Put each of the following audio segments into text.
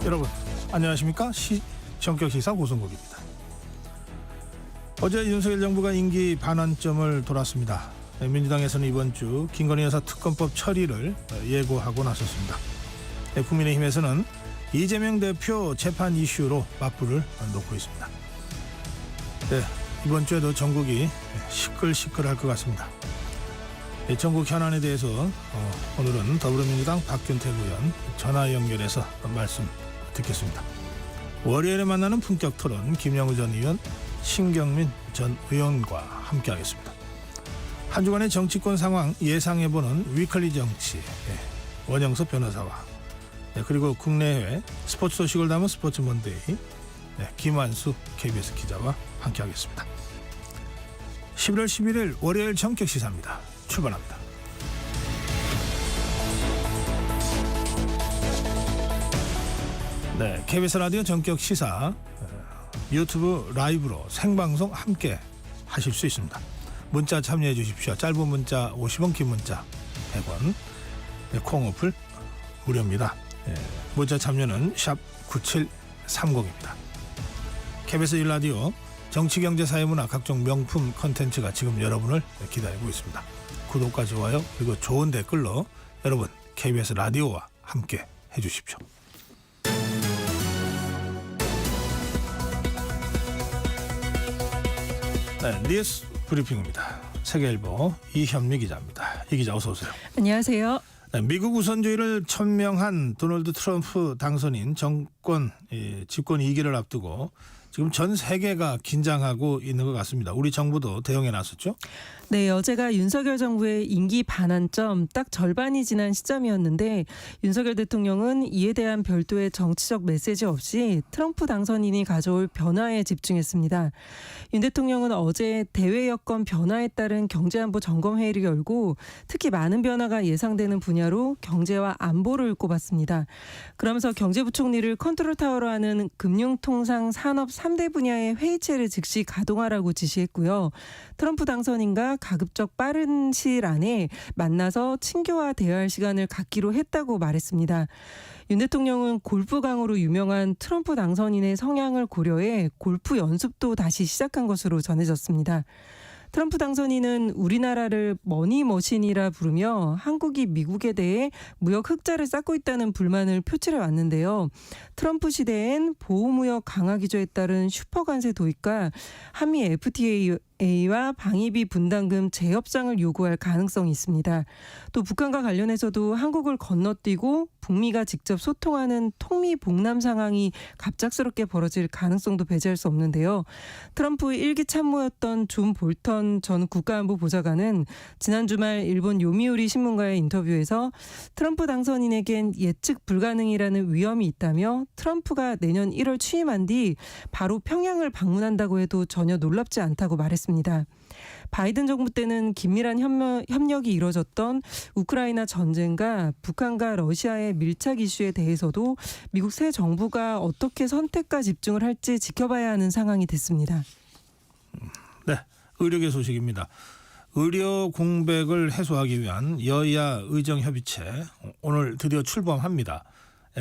여러분 안녕하십니까? 정격시사 고성국입니다. 어제 윤석열 정부가 임기 반환점을 돌았습니다. 민주당에서는 이번 주 김건희 여사 특검법 처리를 예고하고 나섰습니다. 국민의힘에서는 이재명 대표 재판 이슈로 맞불을 놓고 있습니다. 이번 주에도 전국이 시끌시끌할 것 같습니다. 전국 현안에 대해서 오늘은 더불어민주당 박균택 의원 전화 연결해서 말씀 듣겠습니다. 월요일에 만나는 품격 토론 김영우 전 의원, 신경민 전 의원과 함께하겠습니다. 한 주간의 정치권 상황 예상해보는 위클리 정치 원영석 변호사와 그리고 국내외 스포츠 소식을 담은 스포츠 먼데이 김환수 KBS 기자와 함께하겠습니다. 11월 11일 월요일 정격 시사입니다. 출발합니다. KBS 라디오 전격 시사 유튜브 라이브로 생방송 함께 하실 수 있습니다. 문자 참여해 주십시오. 짧은 문자 50원, 긴 문자 100원, 콩 어플 무료입니다. 문자 참여는 샵 9730입니다. KBS 1라디오 정치, 경제, 사회, 문화 각종 명품 콘텐츠가 지금 여러분을 기다리고 있습니다. 구독과 좋아요 그리고 좋은 댓글로 여러분 KBS 라디오와 함께 해주십시오. 뉴스 브리핑입니다. 세계일보 이현미 기자입니다. 이 기자 어서 오세요. 안녕하세요. 미국 우선주의를 천명한 도널드 트럼프 당선인 정권 집권 2기를 앞두고 지금 전 세계가 긴장하고 있는 것 같습니다. 우리 정부도 대응에 나섰죠? 네, 어제가 윤석열 정부의 임기 반환점 딱 절반이 지난 시점이었는데 윤석열 대통령은 이에 대한 별도의 정치적 메시지 없이 트럼프 당선인이 가져올 변화에 집중했습니다. 윤 대통령은 어제 대외 여건 변화에 따른 경제안보 점검회의를 열고 특히 많은 변화가 예상되는 분야로 경제와 안보를 꼽았습니다. 그러면서 경제부총리를 컨트롤타워로 하는 금융통상 산업 3대 분야의 회의체를 즉시 가동하라고 지시했고요. 트럼프 당선인과 가급적 빠른 시일 안에 만나서 친교와 대화할 시간을 갖기로 했다고 말했습니다. 윤 대통령은 골프강으로 유명한 트럼프 당선인의 성향을 고려해 골프 연습도 다시 시작한 것으로 전해졌습니다. 트럼프 당선인은 우리나라를 머니머신이라 부르며 한국이 미국에 대해 무역 흑자를 쌓고 있다는 불만을 표출해 왔는데요. 트럼프 시대엔 보호무역 강화 기조에 따른 슈퍼관세 도입과 한미 FTA와 방위비 분담금 재협상을 요구할 가능성이 있습니다. 또 북한과 관련해서도 한국을 건너뛰고 북미가 직접 소통하는 통미봉남 상황이 갑작스럽게 벌어질 가능성도 배제할 수 없는데요. 트럼프 1기 참모였던 존 볼턴 전 국가안보보좌관은 지난 주말 일본 요미우리 신문과의 인터뷰에서 트럼프 당선인에겐 예측 불가능이라는 위험이 있다며 트럼프가 내년 1월 취임한 뒤 바로 평양을 방문한다고 해도 전혀 놀랍지 않다고 말했습니다. 바이든 정부 때는 긴밀한 협력이 이뤄졌던 우크라이나 전쟁과 북한과 러시아의 밀착 이슈에 대해서도 미국 새 정부가 어떻게 선택과 집중을 할지 지켜봐야 하는 상황이 됐습니다. 네, 의료계 소식입니다. 의료 공백을 해소하기 위한 여야 의정협의체 오늘 드디어 출범합니다.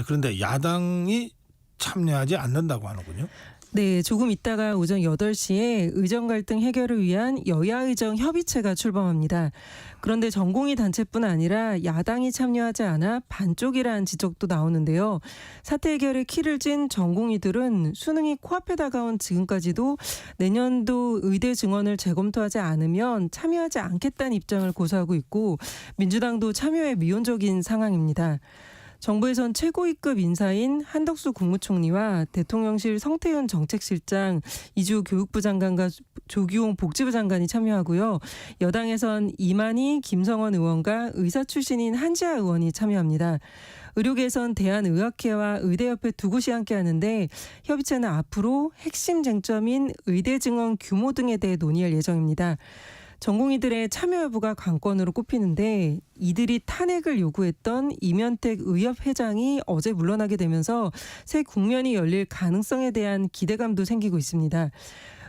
그런데 야당이 참여하지 않는다고 하는군요. 네, 조금 있다가 오전 8시에 의정 갈등 해결을 위한 여야의정 협의체가 출범합니다. 그런데 전공의 단체뿐 아니라 야당이 참여하지 않아 반쪽이라는 지적도 나오는데요. 사태 해결에 키를 쥔 전공의들은 수능이 코앞에 다가온 지금까지도 내년도 의대 증원을 재검토하지 않으면 참여하지 않겠다는 입장을 고수하고 있고 민주당도 참여에 미온적인 상황입니다. 정부에선 최고위급 인사인 한덕수 국무총리와 대통령실 성태윤 정책실장, 이주 교육부 장관과 조규홍 복지부 장관이 참여하고요. 여당에선 이만희, 김성원 의원과 의사 출신인 한지아 의원이 참여합니다. 의료계에선 대한의학회와 의대협회 두 곳이 함께하는데 협의체는 앞으로 핵심 쟁점인 의대 증원 규모 등에 대해 논의할 예정입니다. 전공의들의 참여 여부가 관건으로 꼽히는데 이들이 탄핵을 요구했던 이면택 의협 회장이 어제 물러나게 되면서 새 국면이 열릴 가능성에 대한 기대감도 생기고 있습니다.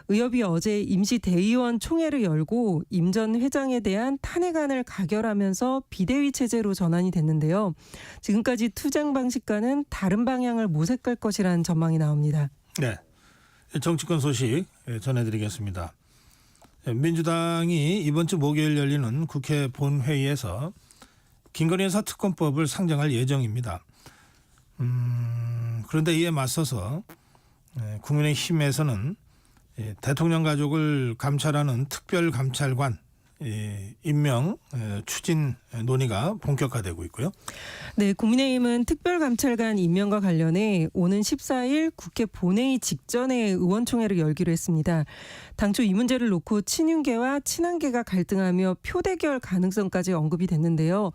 의협이 어제 임시 대의원 총회를 열고 임 전 회장에 대한 탄핵안을 가결하면서 비대위 체제로 전환이 됐는데요. 지금까지 투쟁 방식과는 다른 방향을 모색할 것이라는 전망이 나옵니다. 네, 정치권 소식 전해드리겠습니다. 민주당이 이번 주 목요일 열리는 국회 본회의에서 김건희 여사 특검법을 상정할 예정입니다. 그런데 이에 맞서서 국민의힘에서는 대통령 가족을 감찰하는 특별감찰관 임명 추진 논의가 본격화되고 있고요. 네, 국민의힘은 특별감찰관 임명과 관련해 오는 14일 국회 본회의 직전에 의원총회를 열기로 했습니다. 당초 이 문제를 놓고 친윤계와 친한계가 갈등하며 표대결 가능성까지 언급이 됐는데요.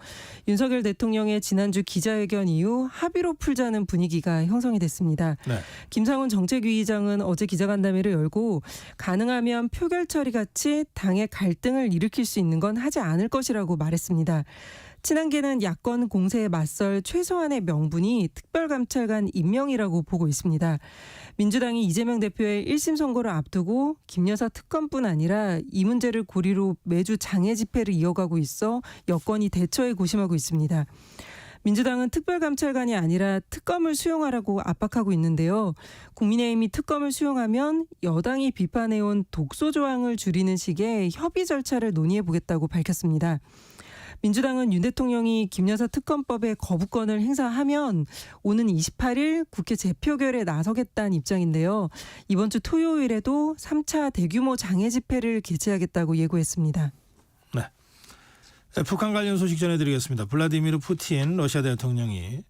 윤석열 대통령의 지난주 기자회견 이후 합의로 풀자는 분위기가 형성이 됐습니다. 네. 김상훈 정책위의장은 어제 기자간담회를 열고 가능하면 표결 처리 같이 당의 갈등을 일으킬 수 있는 건 하지 않을 것이라고 말했습니다. 친한계는 야권 공세에 맞설 최소한의 명분이 특별감찰관 임명이라고 보고 있습니다. 민주당이 이재명 대표의 1심 선고를 앞두고 김 여사 특검뿐 아니라 이 문제를 고리로 매주 장애 집회를 이어가고 있어 여권이 대처에 고심하고 있습니다. 민주당은 특별감찰관이 아니라 특검을 수용하라고 압박하고 있는데요. 국민의힘이 특검을 수용하면 여당이 비판해온 독소 조항을 줄이는 식의 협의 절차를 논의해보겠다고 밝혔습니다. 민주당은 윤 대통령이 김 여사 특검법의 거부권을 행사하면 오는 28일 국회 재표결에 나서겠다는 입장인데요. 이번 주 토요일에도 3차 대규모 장애 집회를 개최하겠다고 예고했습니다. 네. 북한 관련 소식 전해드리겠습니다. 블라디미르 푸틴 러시아 대통령이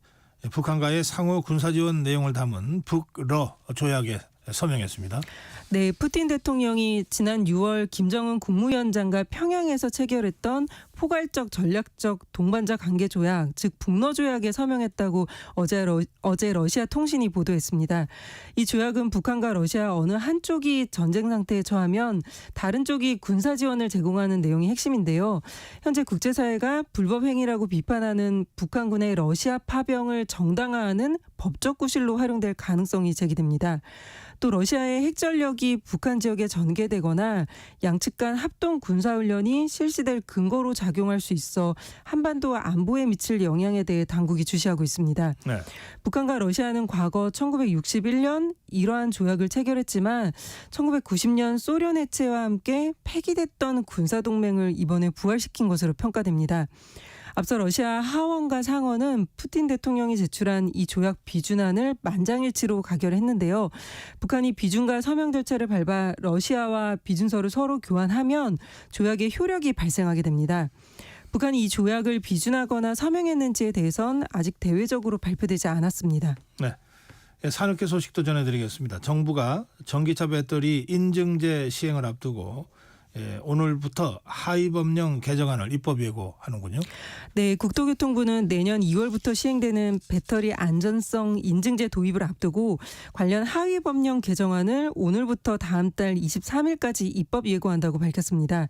북한과의 상호 군사지원 내용을 담은 북러 조약에 서명했습니다. 네, 푸틴 대통령이 지난 6월 김정은 국무위원장과 평양에서 체결했던 포괄적 전략적 동반자 관계 조약, 즉 북러 조약에 서명했다고 어제 러시아 통신이 보도했습니다. 이 조약은 북한과 러시아 어느 한쪽이 전쟁 상태에 처하면 다른 쪽이 군사 지원을 제공하는 내용이 핵심인데요. 현재 국제사회가 불법 행위라고 비판하는 북한군의 러시아 파병을 정당화하는 법적 구실로 활용될 가능성이 제기됩니다. 또 러시아의 핵전력이 북한 지역에 전개되거나 양측 간 합동 군사훈련이 실시될 근거로 작용할 수 있어 한반도 안보에 미칠 영향에 대해 당국이 주시하고 있습니다. 네. 북한과 러시아는 과거 1961년 이러한 조약을 체결했지만 1990년 소련 해체와 함께 폐기됐던 군사동맹을 이번에 부활시킨 것으로 평가됩니다. 앞서 러시아 하원과 상원은 푸틴 대통령이 제출한 이 조약 비준안을 만장일치로 가결했는데요. 북한이 비준과 서명 절차를 밟아 러시아와 비준서를 서로 교환하면 조약의 효력이 발생하게 됩니다. 북한이 이 조약을 비준하거나 서명했는지에 대해선 아직 대외적으로 발표되지 않았습니다. 네. 산업계 소식도 전해드리겠습니다. 정부가 전기차 배터리 인증제 시행을 앞두고 오늘부터 하위법령 개정안을 입법 예고하는군요. 네, 국토교통부는 내년 2월부터 시행되는 배터리 안전성 인증제 도입을 앞두고 관련 하위법령 개정안을 오늘부터 다음 달 23일까지 입법 예고한다고 밝혔습니다.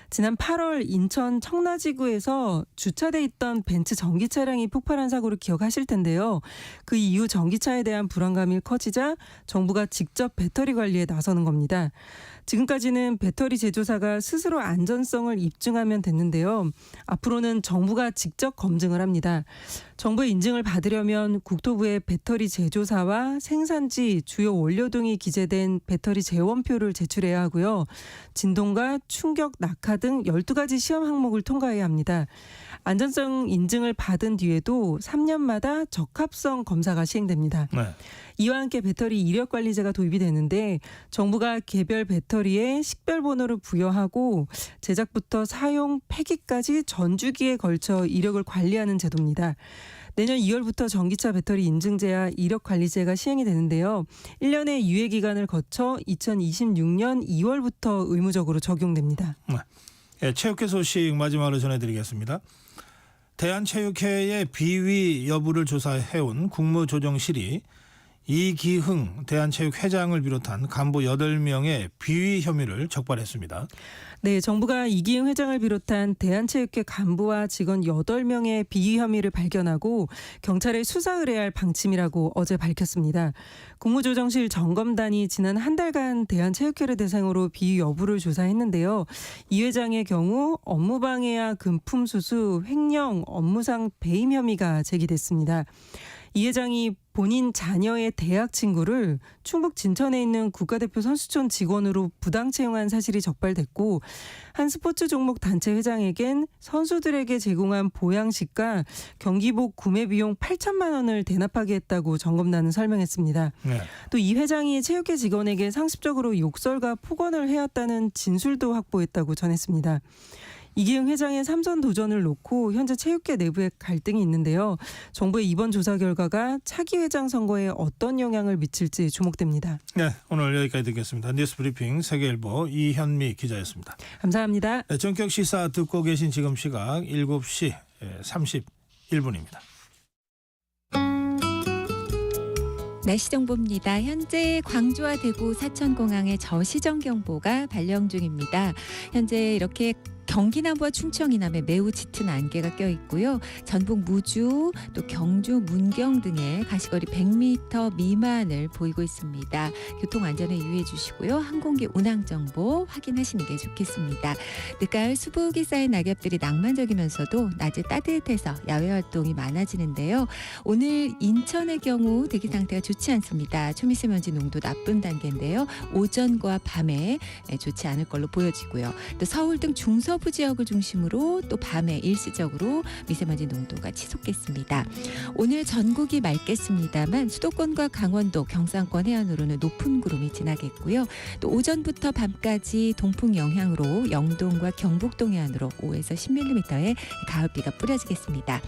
지난 8월 인천 청라지구에서 주차돼 있던 벤츠 전기 차량이 폭발한 사고를 기억하실 텐데요. 그 이후 전기차에 대한 불안감이 커지자 정부가 직접 배터리 관리에 나서는 겁니다. 지금까지는 배터리 제조사가 스스로 안전성을 입증하면 됐는데요. 앞으로는 정부가 직접 검증을 합니다. 정부의 인증을 받으려면 국토부에 배터리 제조사와 생산지, 주요 원료 등이 기재된 배터리 재원표를 제출해야 하고요. 진동과 충격, 낙하 등 12가지 시험 항목을 통과해야 합니다. 안전성 인증을 받은 뒤에도 3년마다 적합성 검사가 시행됩니다. 네. 이와 함께 배터리 이력 관리제가 도입이 되는데 정부가 개별 배터리에 식별 번호를 부여하고 제작부터 사용, 폐기까지 전주기에 걸쳐 이력을 관리하는 제도입니다. 내년 2월부터 전기차 배터리 인증제와 이력 관리제가 시행이 되는데요. 1년의 유예 기간을 거쳐 2026년 2월부터 의무적으로 적용됩니다. 네. 체육회 소식 마지막으로 전해드리겠습니다. 대한체육회의 비위 여부를 조사해온 국무조정실이 이기흥 대한체육회장을 비롯한 간부 8명의 비위 혐의를 적발했습니다. 네, 정부가 이기흥 회장을 비롯한 대한체육회 간부와 직원 8명의 비위 혐의를 발견하고 경찰에 수사 의뢰할 방침이라고 어제 밝혔습니다. 국무조정실 점검단이 지난 한 달간 대한체육회를 대상으로 비위 여부를 조사했는데요. 이 회장의 경우 업무방해와 금품수수, 횡령, 업무상 배임 혐의가 제기됐습니다. 이 회장이 본인 자녀의 대학 친구를 충북 진천에 있는 국가대표 선수촌 직원으로 부당 채용한 사실이 적발됐고 한 스포츠 종목 단체 회장에겐 선수들에게 제공한 보양식과 경기복 구매 비용 8천만 원을 대납하게 했다고 점검단은 설명했습니다. 네. 또 이 회장이 체육회 직원에게 상습적으로 욕설과 폭언을 해왔다는 진술도 확보했다고 전했습니다. 이기흥 회장의 3선 도전을 놓고 현재 체육계 내부에 갈등이 있는데요. 정부의 이번 조사 결과가 차기 회장 선거에 어떤 영향을 미칠지 주목됩니다. 네, 오늘 여기까지 듣겠습니다. 뉴스브리핑 세계일보 이현미 기자였습니다. 감사합니다. 네, 전격 시사 듣고 계신 지금 시각 7시 31분입니다. 날씨 정보입니다. 현재 광주와 대구 사천공항에 저시정 경보가 발령 중입니다. 현재 이렇게 경기 남부와 충청 이남에 매우 짙은 안개가 껴 있고요. 전북 무주, 또 경주 문경 등의 가시거리 100m 미만을 보이고 있습니다. 교통 안전에 유의해 주시고요. 항공기 운항 정보 확인하시는 게 좋겠습니다. 늦가을 수북이 쌓인 낙엽들이 낭만적이면서도 낮에 따뜻해서 야외 활동이 많아지는데요. 오늘 인천의 경우 대기 상태가 좋지 않습니다. 초미세먼지 농도 나쁜 단계인데요. 오전과 밤에 좋지 않을 걸로 보여지고요. 또 서울 등 중서부 지역을 중심으로 또 밤에 일시적으로 미세먼지 농도가 치솟겠습니다. 오늘 전국이 맑겠습니다만 수도권과 강원도, 경상권 해안으로는 높은 구름이 지나겠고요. 또 오전부터 밤까지 동풍 영향으로 영동과 경북동 해안으로 5에서 10mm의 가을비가 뿌려지겠습니다.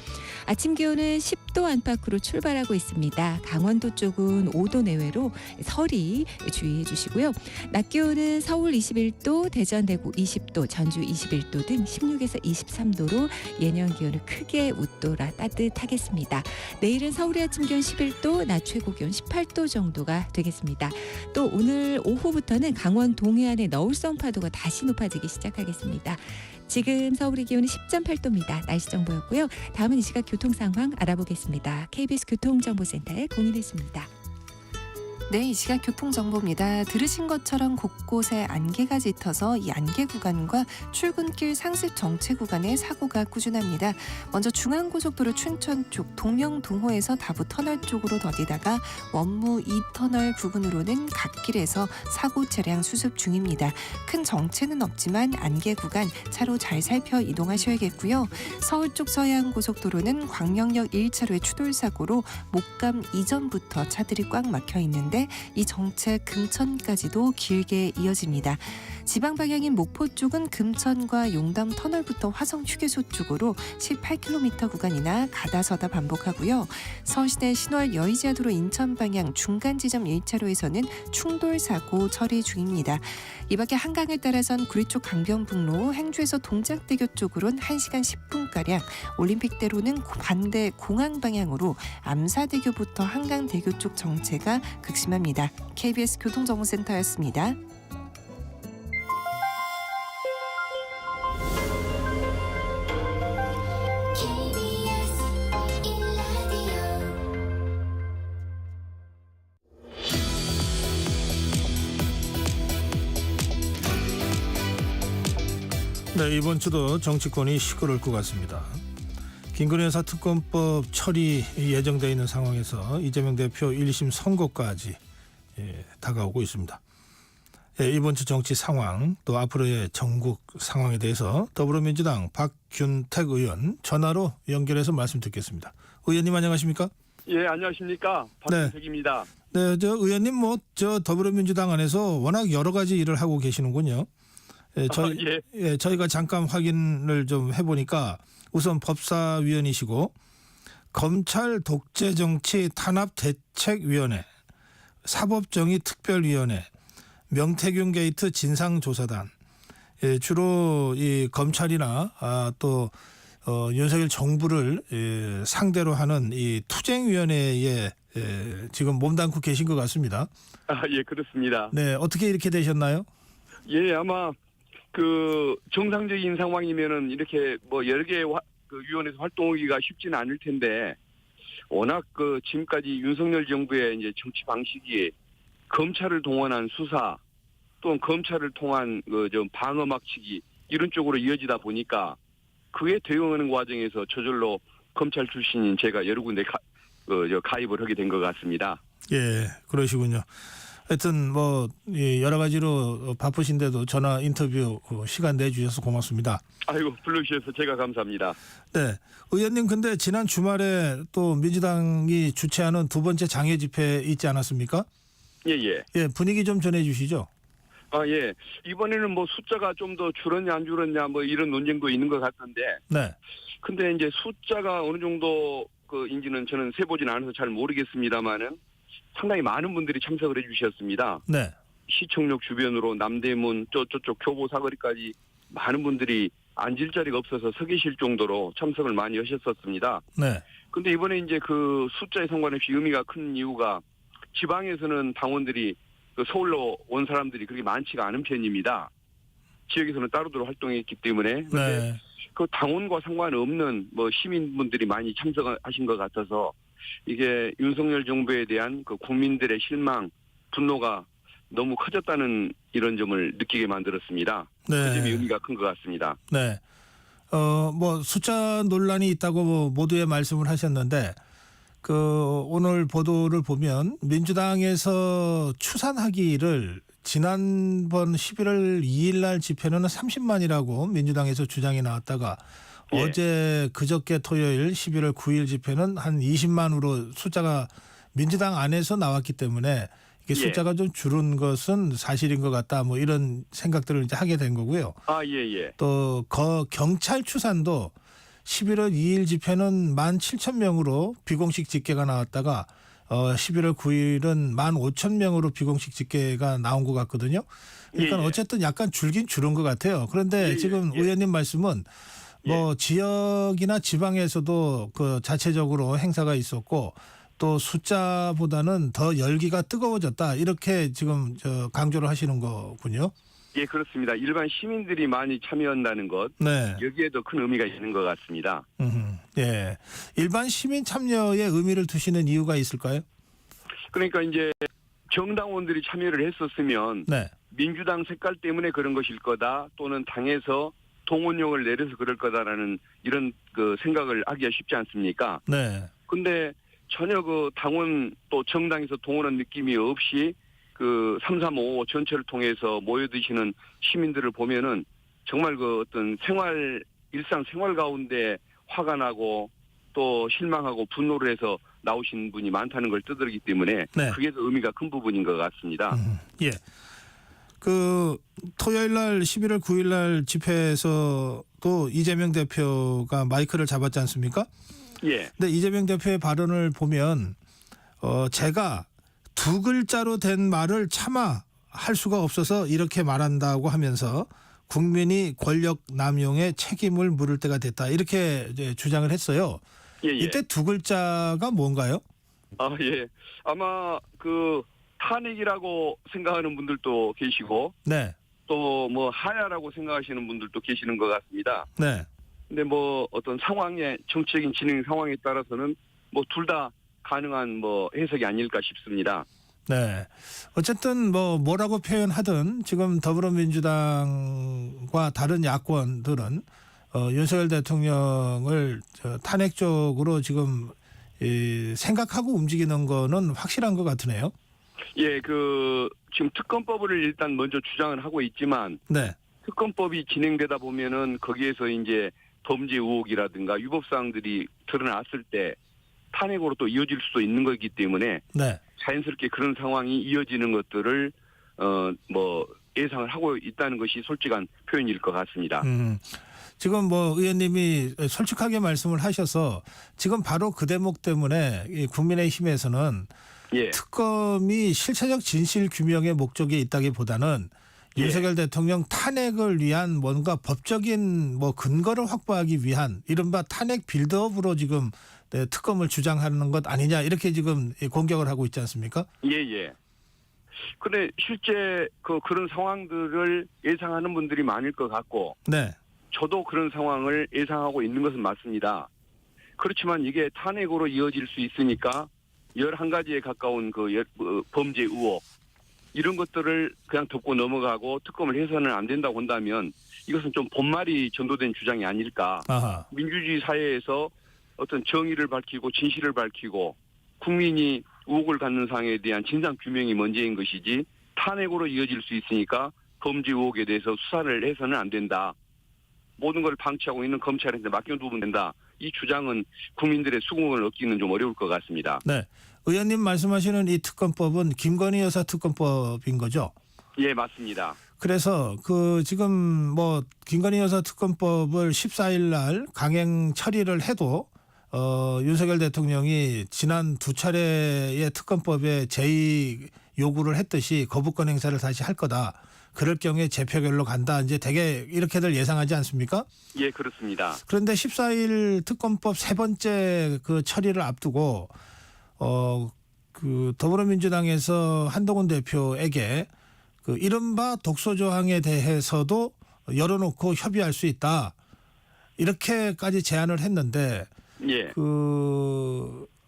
아침 기온은 10도 안팎으로 출발하고 있습니다. 강원도 쪽은 5도 내외로 서리 주의해 주시고요. 낮 기온은 서울 21도, 대전 대구 20도, 전주 21도 등 16에서 23도로 예년 기온을 크게 웃돌아 따뜻하겠습니다. 내일은 서울의 아침 기온 11도, 낮 최고 기온 18도 정도가 되겠습니다. 또 오늘 오후부터는 강원 동해안의 너울성 파도가 다시 높아지기 시작하겠습니다. 지금 서울의 기온은 10.8도입니다. 날씨 정보였고요. 다음은 이 시각 교통 상황 알아보겠습니다. KBS 교통정보센터의 공인했습니다. 네, 이 시각 교통정보입니다. 들으신 것처럼 곳곳에 안개가 짙어서 이 안개 구간과 출근길 상습 정체 구간에 사고가 꾸준합니다. 먼저 중앙고속도로 춘천 쪽 동명동호에서 다부 터널 쪽으로 더디다가 원무 2터널 부근으로는 갓길에서 사고 차량 수습 중입니다. 큰 정체는 없지만 안개 구간 차로 잘 살펴 이동하셔야겠고요. 서울 쪽 서해안고속도로는 광명역 1차로의 추돌사고로 목감 이전부터 차들이 꽉 막혀 있는데 이 정체 금천까지도 길게 이어집니다. 지방 방향인 목포 쪽은 금천과 용담 터널부터 화성 휴게소 쪽으로 18km 구간이나 가다서다 반복하고요. 서울시내 신월 여의지하도로 인천 방향 중간 지점 1차로에서는 충돌 사고 처리 중입니다. 이 밖에 한강을 따라선 구리 쪽 강변북로, 행주에서 동작대교 쪽으로는 1시간 10분가량, 올림픽대로는 반대 공항 방향으로 암사대교부터 한강대교 쪽 정체가 극심합니다. KBS 교통정보센터였습니다. 네, 이번 주도 정치권이 시끄러울 것 같습니다. 김건희 여사 특검법 처리 예정되어 있는 상황에서 이재명 대표 1심 선고까지 다가오고 있습니다. 이번 주 정치 상황 또 앞으로의 전국 상황에 대해서 더불어민주당 박균택 의원 전화로 연결해서 말씀 듣겠습니다. 의원님 안녕하십니까? 예, 안녕하십니까? 박균택입니다. 네, 저 의원님 저 더불어민주당 안에서 워낙 여러 가지 일을 하고 계시는군요. 저희가 잠깐 확인을 좀 해보니까 우선 법사위원이시고 검찰 독재정치 탄압대책위원회, 사법정의 특별위원회, 명태균 게이트 진상조사단, 주로 이 검찰이나 또 윤석열 정부를 상대로 하는 이 투쟁위원회에 지금 몸담고 계신 것 같습니다. 예, 그렇습니다. 네, 어떻게 이렇게 되셨나요? 예, 아마 그 정상적인 상황이면은 이렇게 뭐 여러 개의 그 위원회에서 활동하기가 쉽지는 않을 텐데 워낙 그 지금까지 윤석열 정부의 이제 정치 방식이 검찰을 동원한 수사 또는 검찰을 통한 그 좀 방어막치기 이런 쪽으로 이어지다 보니까 그에 대응하는 과정에서 저절로 검찰 출신인 제가 여러 군데 가입을 하게 된 것 같습니다. 예, 그러시군요. 하여튼 뭐 여러 가지로 바쁘신데도 전화 인터뷰 시간 내주셔서 고맙습니다. 아이고, 불러주셔서 제가 감사합니다. 네, 의원님 근데 지난 주말에 또 민주당이 주최하는 두 번째 장애 집회 있지 않았습니까? 예, 예. 예, 분위기 좀 전해주시죠. 예. 이번에는 뭐 숫자가 좀 더 줄었냐 안 줄었냐 뭐 이런 논쟁도 있는 것 같은데. 네, 근데 이제 숫자가 어느 정도 인지는 저는 세보진 않아서 잘 모르겠습니다만은 상당히 많은 분들이 참석을 해주셨습니다. 네, 시청역 주변으로 남대문 저쪽 교보 사거리까지 많은 분들이 앉을 자리가 없어서 서 계실 정도로 참석을 많이 하셨었습니다. 네, 근데 이번에 이제 그 숫자에 상관없이 의미가 큰 이유가 지방에서는 당원들이 그 서울로 온 사람들이 그렇게 많지가 않은 편입니다. 지역에서는 따로따로 활동했기 때문에. 네, 그 당원과 상관없는 뭐 시민분들이 많이 참석하신 것 같아서 이게 윤석열 정부에 대한 그 국민들의 실망, 분노가 너무 커졌다는 이런 점을 느끼게 만들었습니다. 그 점이 네, 의미가 큰 것 같습니다. 네. 뭐 숫자 논란이 있다고 모두에 말씀을 하셨는데 오늘 보도를 보면 민주당에서 추산하기를 지난번 11월 2일 날 집회는 30만이라고 민주당에서 주장이 나왔다가 예. 어제 그저께 토요일 11월 9일 집회는 한 20만으로 숫자가 민주당 안에서 나왔기 때문에 이게 예. 숫자가 좀 줄은 것은 사실인 것 같다 뭐 이런 생각들을 이제 하게 된 거고요. 예. 또 경찰 추산도 11월 2일 집회는 17,000명으로 비공식 집계가 나왔다가 11월 9일은 15,000명으로 비공식 집계가 나온 것 같거든요. 그러니까 예. 어쨌든 약간 줄긴 줄은 것 같아요. 그런데 예. 지금 예. 의원님 말씀은 뭐 지역이나 지방에서도 그 자체적으로 행사가 있었고 또 숫자보다는 더 열기가 뜨거워졌다 이렇게 지금 강조를 하시는 거군요. 예, 그렇습니다. 일반 시민들이 많이 참여한다는 것, 네. 여기에도 큰 의미가 있는 것 같습니다. 예. 일반 시민 참여에 의미를 두시는 이유가 있을까요? 그러니까 이제 정당원들이 참여를 했었으면 네. 민주당 색깔 때문에 그런 것일 거다 또는 당에서 동원령을 내려서 그럴 거다라는 이런 그 생각을 하기가 쉽지 않습니까? 네. 근데 전혀 그 당원 또 정당에서 동원한 느낌이 없이 그 335 전체를 통해서 모여드시는 시민들을 보면은 정말 그 어떤 일상 생활 가운데 화가 나고 또 실망하고 분노를 해서 나오신 분이 많다는 걸 떠들기 때문에 네. 그게 더 의미가 큰 부분인 것 같습니다. 예. 그 토요일 날 11월 9일 날 집회에서 또 이재명 대표가 마이크를 잡았지 않습니까? 예. 근데 이재명 대표의 발언을 보면 제가 두 글자로 된 말을 차마 할 수가 없어서 이렇게 말한다고 하면서 국민이 권력 남용에 책임을 물을 때가 됐다 이렇게 이제 주장을 했어요. 예. 이때 두 글자가 뭔가요? 예. 아마 그 탄핵이라고 생각하는 분들도 계시고 네. 또 뭐 하야라고 생각하시는 분들도 계시는 것 같습니다. 네. 근데 뭐 어떤 상황에 정치적인 진행 상황에 따라서는 뭐 둘 다 가능한 뭐 해석이 아닐까 싶습니다. 네. 어쨌든 뭐라고 표현하든 지금 더불어민주당과 다른 야권들은 윤석열 대통령을 탄핵 쪽으로 지금 생각하고 움직이는 거는 확실한 것 같으네요. 예, 지금 특검법을 일단 먼저 주장을 하고 있지만 네. 특검법이 진행되다 보면은 거기에서 이제 범죄 의혹이라든가 위법 사항들이 드러났을 때 탄핵으로 또 이어질 수도 있는 거기 때문에 네. 자연스럽게 그런 상황이 이어지는 것들을 뭐 예상을 하고 있다는 것이 솔직한 표현일 것 같습니다. 지금 의원님이 솔직하게 말씀을 하셔서 지금 바로 그 대목 때문에 이 국민의힘에서는 예. 특검이 실체적 진실 규명의 목적에 있다기보다는 예. 윤석열 대통령 탄핵을 위한 뭔가 법적인 뭐 근거를 확보하기 위한 이른바 탄핵 빌드업으로 지금 특검을 주장하는 것 아니냐 이렇게 지금 공격을 하고 있지 않습니까? 예. 근데 실제 그런 상황들을 예상하는 분들이 많을 것 같고 네. 저도 그런 상황을 예상하고 있는 것은 맞습니다. 그렇지만 이게 탄핵으로 이어질 수 있으니까 11가지에 가까운 범죄 의혹 이런 것들을 그냥 덮고 넘어가고 특검을 해서는 안 된다고 한다면 이것은 좀 본말이 전도된 주장이 아닐까. 아하. 민주주의 사회에서 어떤 정의를 밝히고 진실을 밝히고 국민이 의혹을 갖는 사항에 대한 진상 규명이 먼저인 것이지 탄핵으로 이어질 수 있으니까 범죄 의혹에 대해서 수사를 해서는 안 된다. 모든 걸 방치하고 있는 검찰한테 맡겨두면 된다. 이 주장은 국민들의 수긍을 얻기는 좀 어려울 것 같습니다. 네. 의원님 말씀하시는 이 특검법은 김건희 여사 특검법인 거죠? 예, 맞습니다. 그래서 지금 뭐 김건희 여사 특검법을 14일 날 강행 처리를 해도 윤석열 대통령이 지난 2차례의 특검법에 제의 요구를 했듯이 거부권 행사를 다시 할 거다. 그럴 경우에 재표결로 간다. 이제 대개 이렇게들 예상하지 않습니까? 예, 그렇습니다. 그런데 14일 특검법 세 번째 처리를 앞두고 더불어민주당에서 한동훈 대표에게 이른바 독소 조항에 대해서도 열어놓고 협의할 수 있다. 이렇게까지 제안을 했는데 예.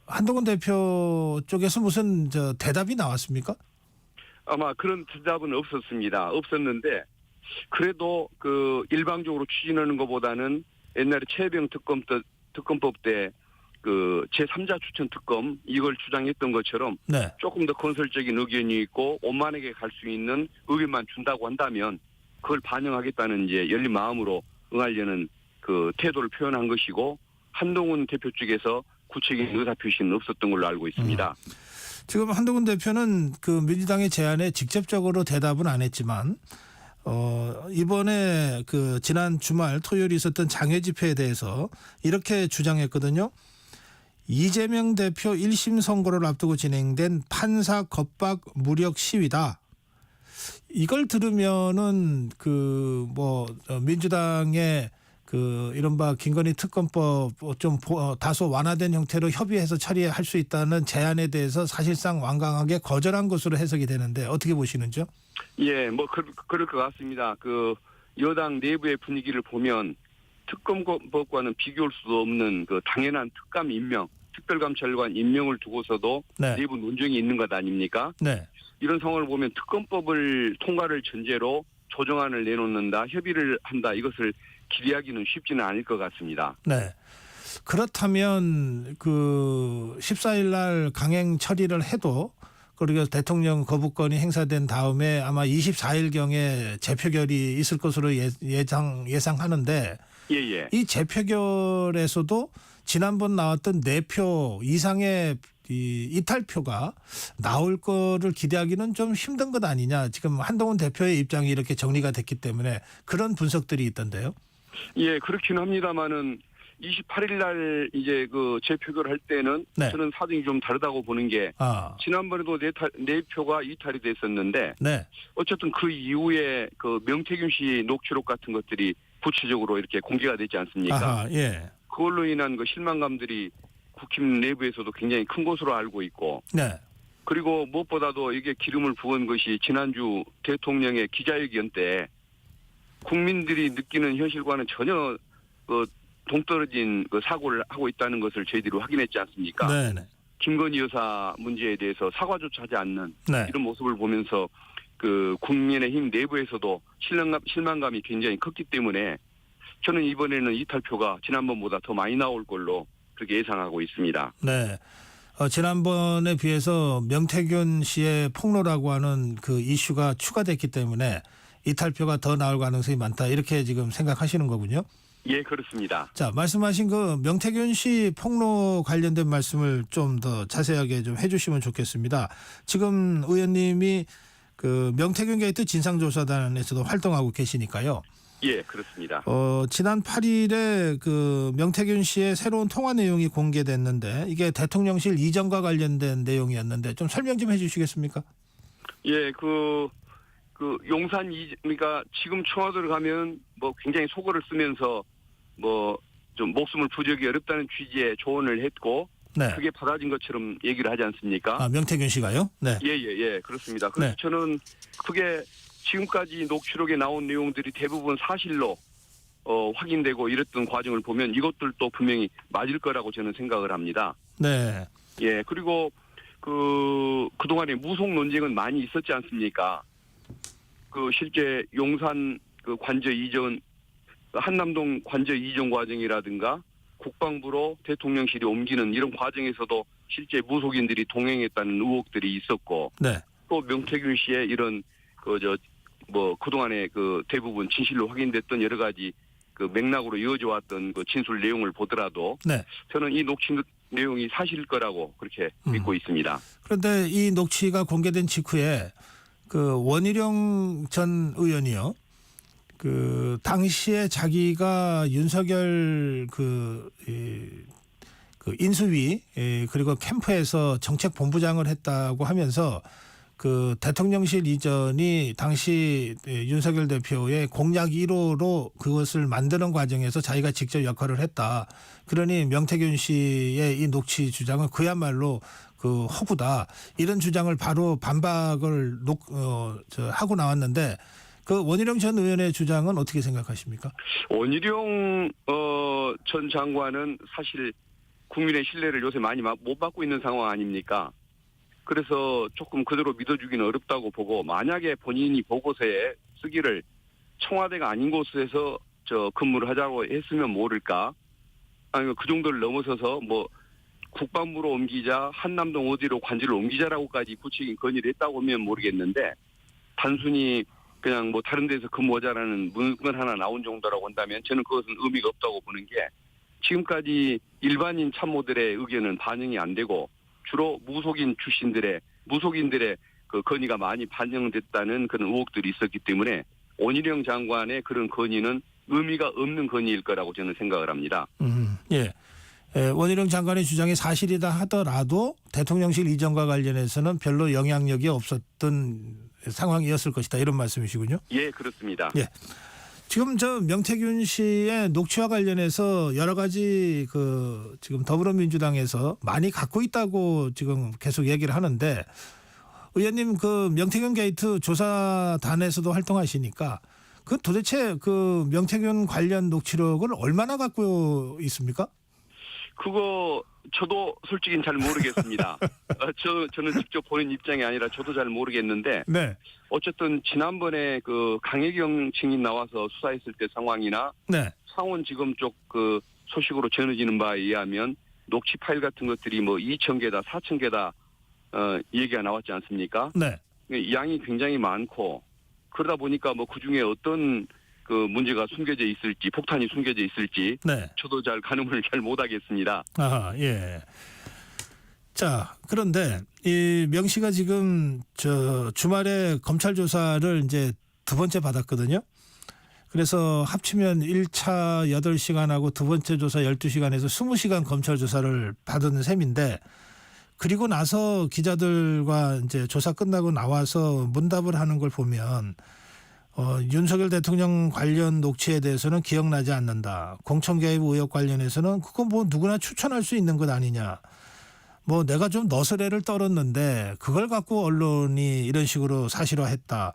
한동훈 대표 쪽에서 무슨 대답이 나왔습니까? 아마 그런 대답은 없었는데 그래도 일방적으로 추진하는 것보다는 옛날에 최혜병 특검법 때 제3자 추천 특검 이걸 주장했던 것처럼 네. 조금 더 건설적인 의견이 있고 원만하게 갈 수 있는 의견만 준다고 한다면 그걸 반영하겠다는 이제 열린 마음으로 응하려는 태도를 표현한 것이고 한동훈 대표 쪽에서 구체적인 의사표시는 없었던 걸로 알고 있습니다. 지금 한동훈 대표는 민주당의 제안에 직접적으로 대답은 안 했지만 이번에 지난 주말 토요일 있었던 장외 집회에 대해서 이렇게 주장했거든요. 이재명 대표 1심 선고를 앞두고 진행된 판사 겁박 무력 시위다. 이걸 들으면은 민주당의 이른바 김건희 특검법 좀 다소 완화된 형태로 협의해서 처리할 수 있다는 제안에 대해서 사실상 완강하게 거절한 것으로 해석이 되는데 어떻게 보시는지요? 예, 그럴 것 같습니다. 여당 내부의 분위기를 보면 특검법과는 비교할 수도 없는 당연한 특감 임명, 특별감찰관 임명을 두고서도 네. 내부 논쟁이 있는 것 아닙니까? 네. 이런 상황을 보면 특검법을 통과를 전제로 조정안을 내놓는다, 협의를 한다 이것을 기대하기는 쉽지는 않을 것 같습니다. 네. 그렇다면 14일 날 강행 처리를 해도 그리고 대통령 거부권이 행사된 다음에 아마 24일경에 재표결이 있을 것으로 예상하는데 예. 이 재표결에서도 지난번 나왔던 4표 이상의 이탈표가 나올 거를 기대하기는 좀 힘든 것 아니냐. 지금 한동훈 대표의 입장이 이렇게 정리가 됐기 때문에 그런 분석들이 있던데요. 예, 그렇긴 합니다만은 28일 날 이제 재표결 할 때는 네. 저는 사정이 좀 다르다고 보는 게 지난번에도 4표가 이탈이 됐었는데 네. 어쨌든 그 이후에 명태균 씨 녹취록 같은 것들이 구체적으로 이렇게 공개가 되지 않습니까? 아하, 예. 그걸로 인한 실망감들이 국힘 내부에서도 굉장히 큰 것으로 알고 있고 네. 그리고 무엇보다도 이게 기름을 부은 것이 지난주 대통령의 기자회견 때 국민들이 느끼는 현실과는 전혀 동떨어진 사고를 하고 있다는 것을 저희들이 확인했지 않습니까? 네네. 김건희 여사 문제에 대해서 사과조차 하지 않는 네. 이런 모습을 보면서 국민의힘 내부에서도 실망감이 굉장히 컸기 때문에 저는 이번에는 이탈표가 지난번보다 더 많이 나올 걸로 그렇게 예상하고 있습니다. 네. 지난번에 비해서 명태균 씨의 폭로라고 하는 이슈가 추가됐기 때문에 이탈표가 더 나올 가능성이 많다. 이렇게 지금 생각하시는 거군요. 예, 그렇습니다. 자, 말씀하신 명태균 씨 폭로 관련된 말씀을 좀 더 자세하게 좀 해주시면 좋겠습니다. 지금 의원님이 명태균 게이트 진상조사단에서도 활동하고 계시니까요. 예, 그렇습니다. 지난 8일에 명태균 씨의 새로운 통화 내용이 공개됐는데 이게 대통령실 이전과 관련된 내용이었는데 좀 설명 좀 해주시겠습니까? 예, 그 용산 그러니까 지금 청와대를 가면 뭐 굉장히 속어를 쓰면서 뭐 좀 목숨을 부지하기 어렵다는 취지의 조언을 했고 네. 그게 받아진 것처럼 얘기를 하지 않습니까? 아, 명태균 씨가요? 네. 예, 그렇습니다. 그래서 네. 저는 그게 지금까지 녹취록에 나온 내용들이 대부분 사실로 확인되고 이랬던 과정을 보면 이것들도 분명히 맞을 거라고 저는 생각을 합니다. 네. 예, 그리고 그동안에 무속 논쟁은 많이 있었지 않습니까? 그 실제 용산 그 관저 이전, 한남동 관저 이전 과정이라든가 국방부로 대통령실이 옮기는 이런 과정에서도 실제 무속인들이 동행했다는 의혹들이 있었고, 네. 또 명태균 씨의 이런 그동안에 그 대부분 진실로 확인됐던 여러 가지 그 맥락으로 이어져 왔던 그 진술 내용을 보더라도 네. 저는 이 녹취 내용이 사실일 거라고 그렇게 믿고 있습니다. 그런데 이 녹취가 공개된 직후에 그 원희룡 전 의원이요. 그 당시에 자기가 윤석열 그 인수위 그리고 캠프에서 정책본부장을 했다고 하면서 그 대통령실 이전이 당시 윤석열 대표의 공약 1호로 그것을 만드는 과정에서 자기가 직접 역할을 했다. 그러니 명태균 씨의 이 녹취 주장은 그야말로 그 허구다. 이런 주장을 바로 반박을 하고 나왔는데 그 원희룡 전 의원의 주장은 어떻게 생각하십니까? 원희룡 전 장관은 사실 국민의 신뢰를 요새 많이 못 받고 있는 상황 아닙니까? 그래서 조금 그대로 믿어주기는 어렵다고 보고 만약에 본인이 보고서에 쓰기를 청와대가 아닌 곳에서 근무를 하자고 했으면 모를까? 아니면 그 정도를 넘어서서 뭐 국방부로 옮기자 한남동 어디로 관직을 옮기자라고까지 구체적인 건의를 했다고 하면 모르겠는데 단순히 그냥 뭐 다른 데서 근무하자라는 문건 하나 나온 정도라고 한다면 저는 그것은 의미가 없다고 보는 게 지금까지 일반인 참모들의 의견은 반영이 안 되고 주로 무속인들의 그 건의가 많이 반영됐다는 그런 의혹들이 있었기 때문에 원희룡 장관의 그런 건의는 의미가 없는 건의일 거라고 저는 생각을 합니다. 예. 원희룡 장관의 주장이 사실이다 하더라도 대통령실 이전과 관련해서는 별로 영향력이 없었던 상황이었을 것이다 이런 말씀이시군요. 예, 그렇습니다. 예. 지금 명태균 씨의 녹취와 관련해서 여러 가지 지금 더불어민주당에서 많이 갖고 있다고 지금 계속 얘기를 하는데 의원님 그 명태균 게이트 조사단에서도 활동하시니까 그 도대체 그 명태균 관련 녹취록을 얼마나 갖고 있습니까? 그거 저도 솔직히 잘 모르겠습니다. 저는 직접 보는 입장이 아니라 저도 잘 모르겠는데 네. 어쨌든 지난번에 그 강혜경 증인 나와서 수사했을 때 상황이나 네. 창원지검 쪽 그 소식으로 전해지는 바에 의하면 녹취 파일 같은 것들이 뭐 2,000개다 4,000개다 얘기가 나왔지 않습니까? 네. 양이 굉장히 많고 그러다 보니까 뭐 그중에 어떤 그 문제가 숨겨져 있을지 폭탄이 숨겨져 있을지 네. 저도 잘 가늠을 잘 못하겠습니다. 아, 예. 자, 그런데 이 명 씨가 지금 주말에 검찰 조사를 이제 두 번째 받았거든요. 그래서 합치면 1차 8시간하고 두 번째 조사 12시간에서 20시간 검찰 조사를 받은 셈인데 그리고 나서 기자들과 이제 조사 끝나고 나와서 문답을 하는 걸 보면 윤석열 대통령 관련 녹취에 대해서는 기억나지 않는다. 공천 개입 의혹 관련해서는 그건 뭐 누구나 추천할 수 있는 것 아니냐. 뭐 내가 좀 너스레를 떨었는데 그걸 갖고 언론이 이런 식으로 사실화했다.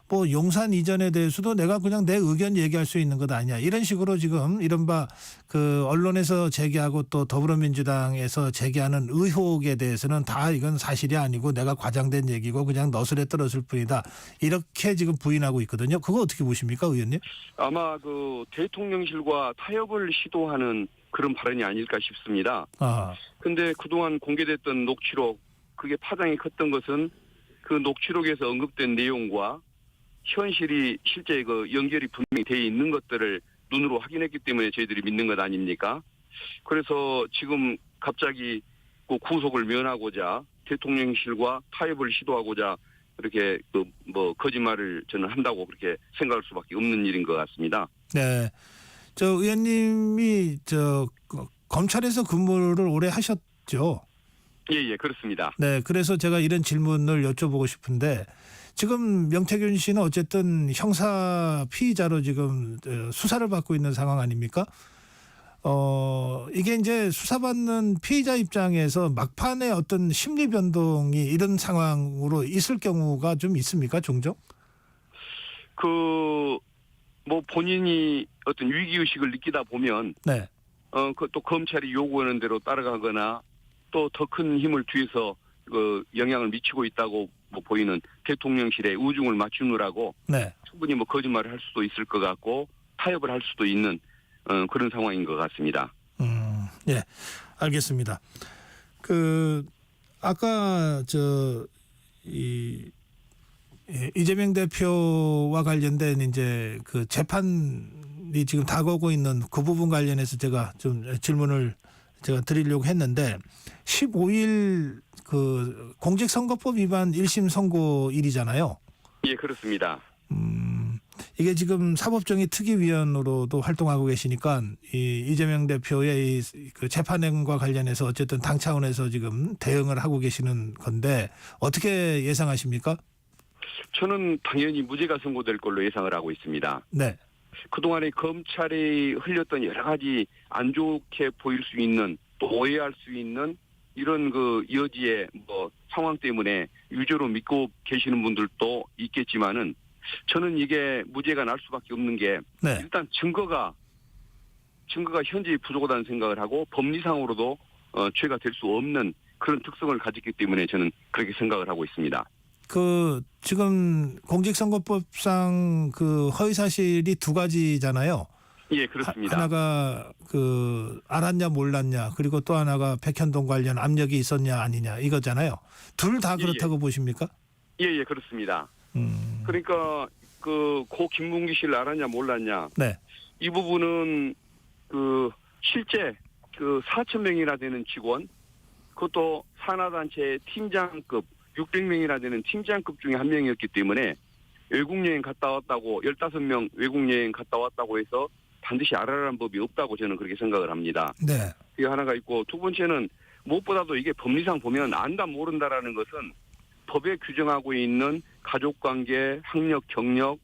뭐 용산 이전에 대해서도 내가 그냥 내 의견 얘기할 수 있는 것 아니냐. 이런 식으로 지금 이른바 그 언론에서 제기하고 또 더불어민주당에서 제기하는 의혹에 대해서는 다 이건 사실이 아니고 내가 과장된 얘기고 그냥 너스레 떨었을 뿐이다. 이렇게 지금 부인하고 있거든요. 그거 어떻게 보십니까, 의원님? 아마 그 대통령실과 타협을 시도하는 그런 발언이 아닐까 싶습니다. 근데 그동안 공개됐던 녹취록 그게 파장이 컸던 것은 그 녹취록에서 언급된 내용과 현실이 실제 그 연결이 분명히 돼 있는 것들을 눈으로 확인했기 때문에 저희들이 믿는 것 아닙니까? 그래서 지금 갑자기 그 구속을 면하고자 대통령실과 타협을 시도하고자 이렇게 거짓말을 저는 한다고 그렇게 생각할 수밖에 없는 일인 것 같습니다. 네, 의원님이 검찰에서 근무를 오래 하셨죠? 예, 그렇습니다. 네, 그래서 제가 이런 질문을 여쭤보고 싶은데 지금 명태균 씨는 어쨌든 형사 피의자로 지금 수사를 받고 있는 상황 아닙니까? 이게 이제 수사받는 피의자 입장에서 막판에 어떤 심리 변동이 이런 상황으로 있을 경우가 좀 있습니까, 종종? 뭐 본인이 어떤 위기의식을 느끼다 보면, 네. 또 검찰이 요구하는 대로 따라가거나 또 더 큰 힘을 뒤에서 영향을 미치고 있다고 뭐 보이는 대통령실에 우중을 맞추느라고 네. 충분히 뭐 거짓말을 할 수도 있을 것 같고 타협을 할 수도 있는 그런 상황인 것 같습니다. 예, 알겠습니다. 아까 이재명 대표와 관련된 이제 그 재판이 지금 다가오고 있는 그 부분 관련해서 제가 좀 질문을 제가 드리려고 했는데 15일 그 공직선거법 위반 1심 선고일이잖아요. 예, 그렇습니다. 이게 지금 사법정의 특위위원으로도 활동하고 계시니까 이재명 대표의 그 재판행과 관련해서 어쨌든 당 차원에서 지금 대응을 하고 계시는 건데 어떻게 예상하십니까? 저는 당연히 무죄가 선고될 걸로 예상을 하고 있습니다. 네. 그동안에 검찰이 흘렸던 여러 가지 안 좋게 보일 수 있는 또 오해할 수 있는 이런 그 여지의 뭐 상황 때문에 유죄로 믿고 계시는 분들도 있겠지만은 저는 이게 무죄가 날 수밖에 없는 게 네. 일단 증거가 현저히 부족하다는 생각을 하고 법리상으로도 죄가 될 수 없는 그런 특성을 가졌기 때문에 저는 그렇게 생각을 하고 있습니다. 지금 공직선거법상 그 허위 사실이 두 가지잖아요. 예, 그렇습니다. 하나가 알았냐 몰랐냐 그리고 또 하나가 백현동 관련 압력이 있었냐 아니냐 이거잖아요. 둘 다 그렇다고 보십니까? 예, 그렇습니다. 그러니까 고 김문기 씨를 알았냐 몰랐냐. 네. 이 부분은 실제 4,000명이나 되는 직원, 그것도 산하단체 팀장급 600명이나 되는 팀장급 중에 한 명이었기 때문에 외국 여행 갔다 왔다고 15명 외국 여행 갔다 왔다고 해서 반드시 알아라는 법이 없다고 저는 그렇게 생각을 합니다. 네. 그게 하나가 있고 두 번째는 무엇보다도 이게 법리상 보면 안다 모른다라는 것은 법에 규정하고 있는 가족관계, 학력, 경력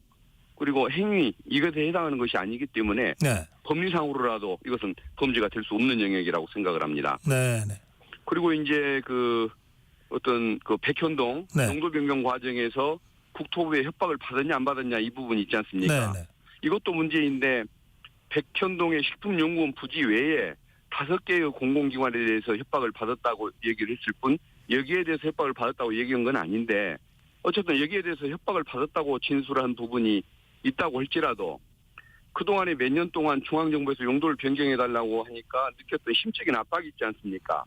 그리고 행위 이것에 해당하는 것이 아니기 때문에 네. 법리상으로라도 이것은 범죄가 될 수 없는 영역이라고 생각을 합니다. 네. 그리고 이제 어떤 백현동 네. 용도 변경 과정에서 국토부의 협박을 받았냐 안 받았냐 이 부분이 있지 않습니까? 네. 이것도 문제인데 백현동의 식품연구원 부지 외에 5개의 공공기관에 대해서 협박을 받았다고 얘기를 했을 뿐 여기에 대해서 협박을 받았다고 얘기한 건 아닌데 어쨌든 여기에 대해서 협박을 받았다고 진술한 부분이 있다고 할지라도 그동안에 몇 년 동안 중앙정부에서 용도를 변경해달라고 하니까 느꼈던 심적인 압박이 있지 않습니까?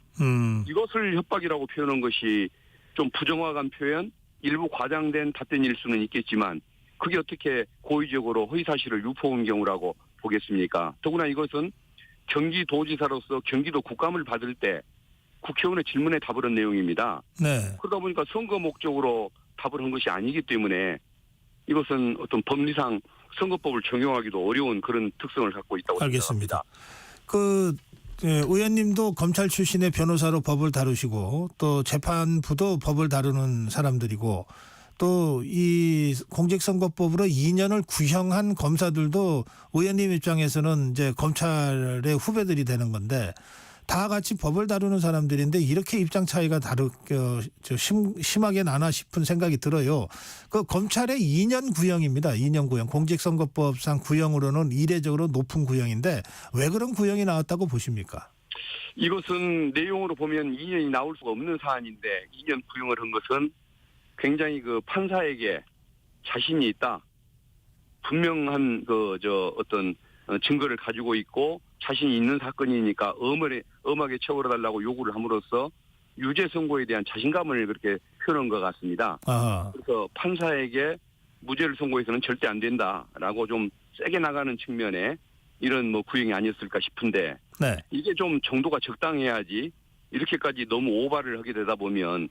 이것을 협박이라고 표현한 것이 좀 부정확한 표현, 일부 과장된 닷된 일 수는 있겠지만 그게 어떻게 고의적으로 허위사실을 유포한 경우라고 보겠습니까? 더구나 이것은 경기도지사로서 경기도 국감을 받을 때 국회의원의 질문에 답을 한 내용입니다. 네. 그러다 보니까 선거 목적으로 답을 한 것이 아니기 때문에 이것은 어떤 법리상 선거법을 적용하기도 어려운 그런 특성을 갖고 있다고 알겠습니다. 생각합니다. 의원님도 검찰 출신의 변호사로 법을 다루시고 또 재판부도 법을 다루는 사람들이고 또 이 공직선거법으로 2년을 구형한 검사들도 의원님 입장에서는 이제 검찰의 후배들이 되는 건데 다 같이 법을 다루는 사람들인데 이렇게 입장 차이가 심하게 나나 싶은 생각이 들어요. 검찰의 2년 구형입니다. 2년 구형. 공직선거법상 구형으로는 이례적으로 높은 구형인데 왜 그런 구형이 나왔다고 보십니까? 이것은 내용으로 보면 2년이 나올 수가 없는 사안인데 2년 구형을 한 것은 굉장히 판사에게 자신이 있다. 분명한 어떤 증거를 가지고 있고 자신이 있는 사건이니까 엄하게 처벌해달라고 요구를 함으로써 유죄 선고에 대한 자신감을 그렇게 표현한 것 같습니다. 아하. 그래서 판사에게 무죄를 선고해서는 절대 안 된다라고 좀 세게 나가는 측면에 이런 구형이 아니었을까 싶은데 네. 이게 좀 정도가 적당해야지 이렇게까지 너무 오바를 하게 되다 보면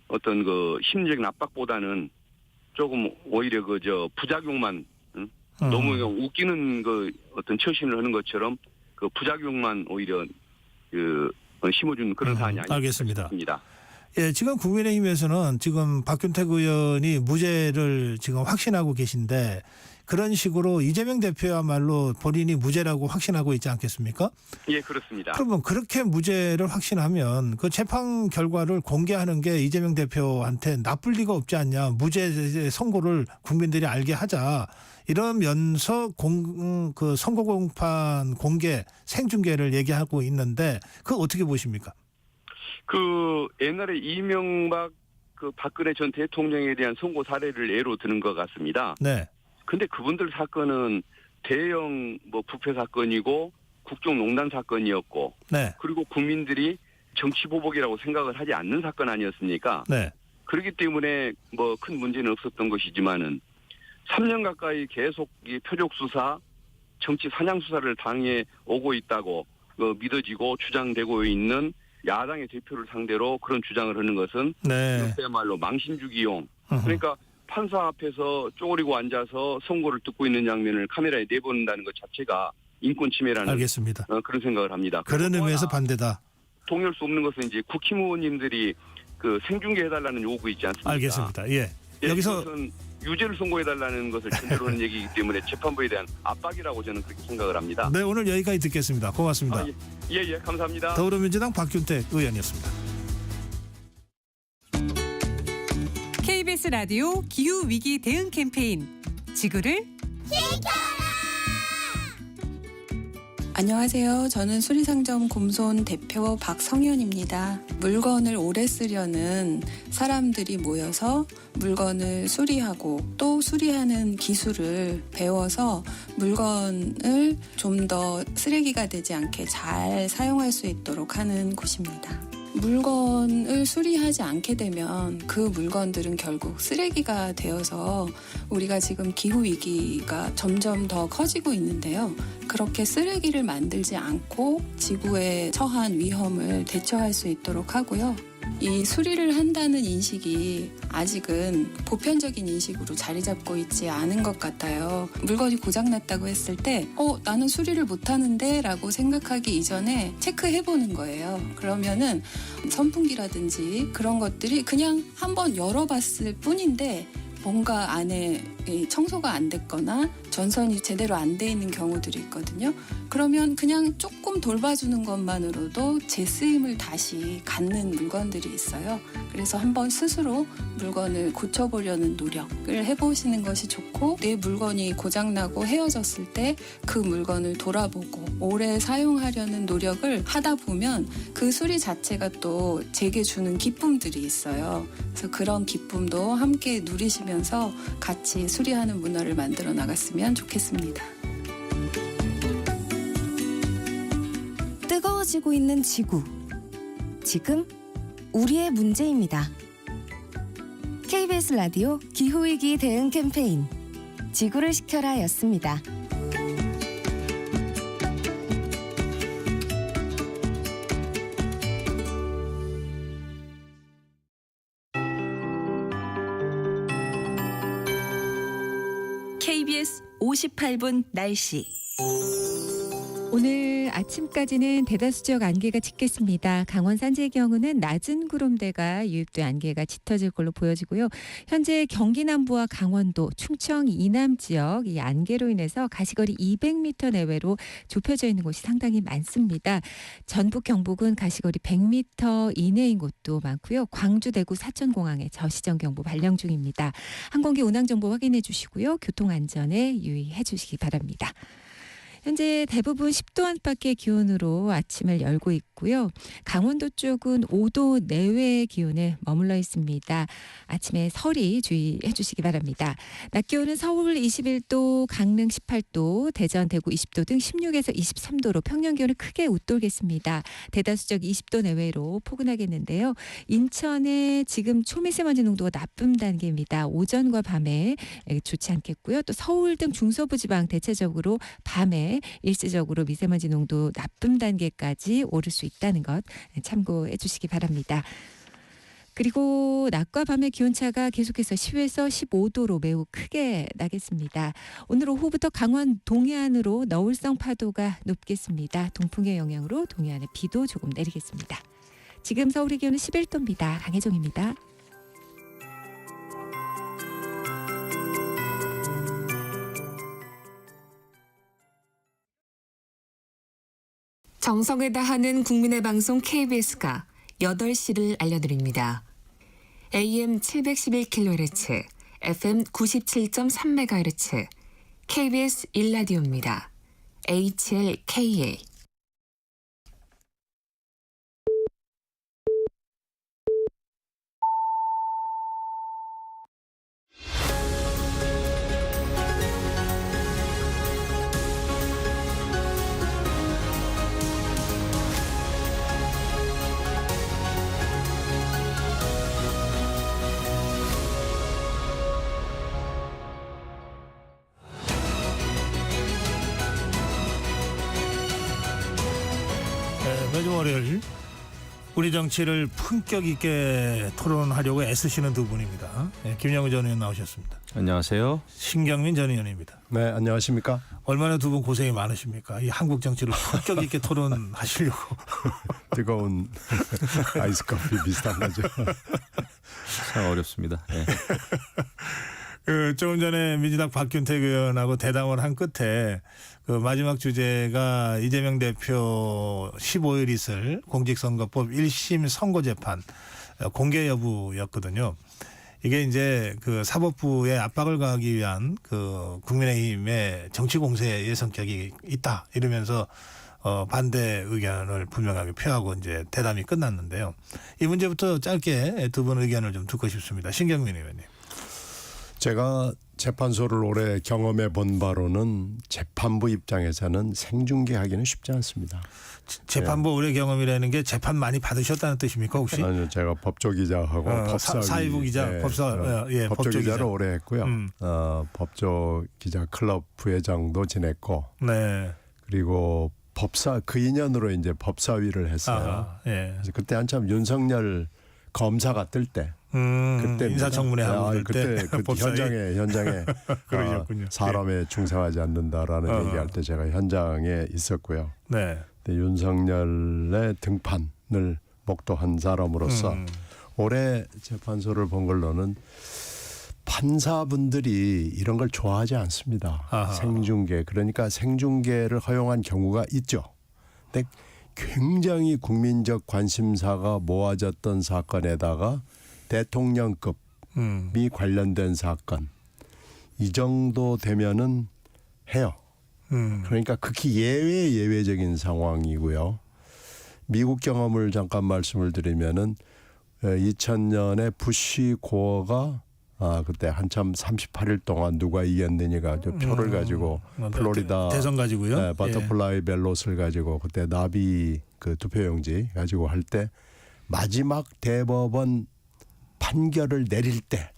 어떤 심리적인 압박보다는 조금 오히려 부작용만 너무 웃기는 어떤 처신을 하는 것처럼 부작용만 오히려 심어준 그런 사안이 아니겠습니다. 알겠습니다. 예, 지금 국민의힘에서는 지금 박균택 의원이 무죄를 지금 확신하고 계신데 그런 식으로 이재명 대표야말로 본인이 무죄라고 확신하고 있지 않겠습니까? 예, 그렇습니다. 그러면 그렇게 무죄를 확신하면 그 재판 결과를 공개하는 게 이재명 대표한테 나쁠 리가 없지 않냐. 무죄 선고를 국민들이 알게 하자. 이러면서 그 선거 공판 공개 생중계를 얘기하고 있는데 그거 어떻게 보십니까? 그 옛날에 이명박 그 박근혜 전 대통령에 대한 선고 사례를 예로 드는 것 같습니다. 네. 근데 그분들 사건은 대형 뭐 부패 사건이고 국정농단 사건이었고, 네. 그리고 국민들이 정치 보복이라고 생각을 하지 않는 사건 아니었습니까? 네. 그렇기 때문에 뭐 큰 문제는 없었던 것이지만은 3년 가까이 계속 이 표적 수사, 정치 사냥 수사를 당해 오고 있다고 믿어지고 주장되고 있는 야당의 대표를 상대로 그런 주장을 하는 것은 네. 그야말로 망신주기용. 그러니까 판사 앞에서 쪼그리고 앉아서 선고를 듣고 있는 장면을 카메라에 내보낸다는 것 자체가 인권 침해라는 알겠습니다. 그런 생각을 합니다. 그런 의미에서 반대다. 동의할 수 없는 것은 이제 국힘의원님들이 그 생중계 해달라는 요구 있지 않습니까? 알겠습니다. 예. 예, 여기서 이것은 유죄를 선고해달라는 것을 전제로 하는 얘기이기 때문에 재판부에 대한 압박이라고 저는 그렇게 생각을 합니다. 네, 오늘 여기까지 듣겠습니다. 고맙습니다. 예, 감사합니다. 더불어민주당 박균택 의원이었습니다. KBS 라디오 기후위기 대응 캠페인 지구를 안녕하세요. 저는 수리상점 곰손 대표 박성현입니다. 물건을 오래 쓰려는 사람들이 모여서 물건을 수리하고 또 수리하는 기술을 배워서 물건을 좀 더 쓰레기가 되지 않게 잘 사용할 수 있도록 하는 곳입니다. 물건을 수리하지 않게 되면 그 물건들은 결국 쓰레기가 되어서 우리가 지금 기후위기가 점점 더 커지고 있는데요. 그렇게 쓰레기를 만들지 않고 지구에 처한 위험을 대처할 수 있도록 하고요. 이 수리를 한다는 인식이 아직은 보편적인 인식으로 자리 잡고 있지 않은 것 같아요. 물건이 고장났다고 했을 때 나는 수리를 못하는데 라고 생각하기 이전에 체크해보는 거예요. 그러면은 선풍기라든지 그런 것들이 그냥 한번 열어봤을 뿐인데 뭔가 안에 청소가 안 됐거나 전선이 제대로 안 돼 있는 경우들이 있거든요. 그러면 그냥 조금 돌봐주는 것만으로도 재쓰임을 다시 갖는 물건들이 있어요. 그래서 한번 스스로 물건을 고쳐보려는 노력을 해보시는 것이 좋고, 내 물건이 고장나고 헤어졌을 때 그 물건을 돌아보고 오래 사용하려는 노력을 하다 보면 그 수리 자체가 또 제게 주는 기쁨들이 있어요. 그래서 그런 기쁨도 함께 누리시면서 같이 수리하는 문화를 만들어 나갔으면 좋겠습니다. 뜨거워지고 있는 지구. 지금 우리의 문제입니다. KBS 라디오 기후위기 대응 캠페인 지구를 지켜라 였습니다. KBS 58분 날씨. 오늘 아침까지는 대다수 지역 안개가 짙겠습니다. 강원 산지의 경우는 낮은 구름대가 유입돼 안개가 짙어질 걸로 보여지고요. 현재 경기 남부와 강원도, 충청 이남 지역 이 안개로 인해서 가시거리 200m 내외로 좁혀져 있는 곳이 상당히 많습니다. 전북 경북은 가시거리 100m 이내인 곳도 많고요. 광주, 대구, 사천공항에 저시정 경보 발령 중입니다. 항공기 운항 정보 확인해 주시고요. 교통 안전에 유의해 주시기 바랍니다. 현재 대부분 10도 안팎의 기온으로 아침을 열고 있고요. 강원도 쪽은 5도 내외의 기온에 머물러 있습니다. 아침에 서리 주의해 주시기 바랍니다. 낮 기온은 서울 21도, 강릉 18도, 대전, 대구 20도 등 16에서 23도로 평년 기온을 크게 웃돌겠습니다. 대다수 지역 20도 내외로 포근하겠는데요. 인천에 지금 초미세먼지 농도가 나쁨 단계입니다. 오전과 밤에 좋지 않겠고요. 또 서울 등 중서부 지방 대체적으로 밤에 일시적으로 미세먼지 농도 나쁨 단계까지 오를 수 있다는 것 참고해 주시기 바랍니다. 그리고 낮과 밤의 기온차가 계속해서 10에서 15도로 매우 크게 나겠습니다. 오늘 오후부터 강원 동해안으로 너울성 파도가 높겠습니다. 동풍의 영향으로 동해안에 비도 조금 내리겠습니다. 지금 서울의 기온은 11도입니다. 강혜정입니다. 정성을 다하는 국민의 방송 KBS가 8시를 알려드립니다. AM 711kHz, FM 97.3MHz, KBS 1라디오입니다. HLKA. 매주 월요일 우리 정치를 품격 있게 토론하려고 애쓰시는 두 분입니다. 김영우 전 의원 나오셨습니다. 안녕하세요. 신경민 전 의원입니다. 네, 안녕하십니까? 얼마나 두 분 고생이 많으십니까? 이 한국 정치를 품격 있게 토론하시려고. 뜨거운 아이스커피 비슷한 거죠. 참 어렵습니다. 네. 조금 전에 민주당 박균택 의원하고 대담을 한 끝에 그 마지막 주제가 이재명 대표 15일 있을 공직선거법 1심 선고재판 공개 여부였거든요. 이게 이제 그 사법부에 압박을 가하기 위한 그 국민의힘의 정치 공세의 성격이 있다 이러면서 반대 의견을 분명하게 표하고 이제 대담이 끝났는데요. 이 문제부터 짧게 두 분 의견을 좀 듣고 싶습니다. 신경민 의원님. 제가 재판소를 오래 경험해 본 바로는 재판부 입장에서는 생중계하기는 쉽지 않습니다. 재판부 오래 경험이라는 게 재판 많이 받으셨다는 뜻입니까 혹시? 아니요, 제가 법조기자하고 사회부 기자, 네, 법조기자를 오래 했고요. 법조기자 클럽 부회장도 지냈고, 네. 그리고 그 인연으로 이제 법사위를 했어요. 예. 그래서 그때 한참 윤석열 검사가 뜰 때. 그때 인사청문회 하고 그때 현장에 그러셨군요. 사람에 충성하지 않는다라는 얘기할 때 제가 현장에 있었고요. 네. 윤석열의 등판을 목도한 사람으로서 올해 재판소를 본 걸로는 판사분들이 이런 걸 좋아하지 않습니다. 생중계, 그러니까 생중계를 허용한 경우가 있죠. 근데 굉장히 국민적 관심사가 모아졌던 사건에다가 대통령급이 관련된 사건 이 정도 되면은 해요. 그러니까 극히 예외적인 상황이고요. 미국 경험을 잠깐 말씀을 드리면은 2000년에 부시 고어가 그때 한참 38일 동안 누가 이겼느냐가 표를 가지고 플로리다 대선 가지고요. 네, 버터플라이 벨롯을 가지고 그때 나비 그 투표용지 가지고 할 때 마지막 대법원 판결을 내릴 때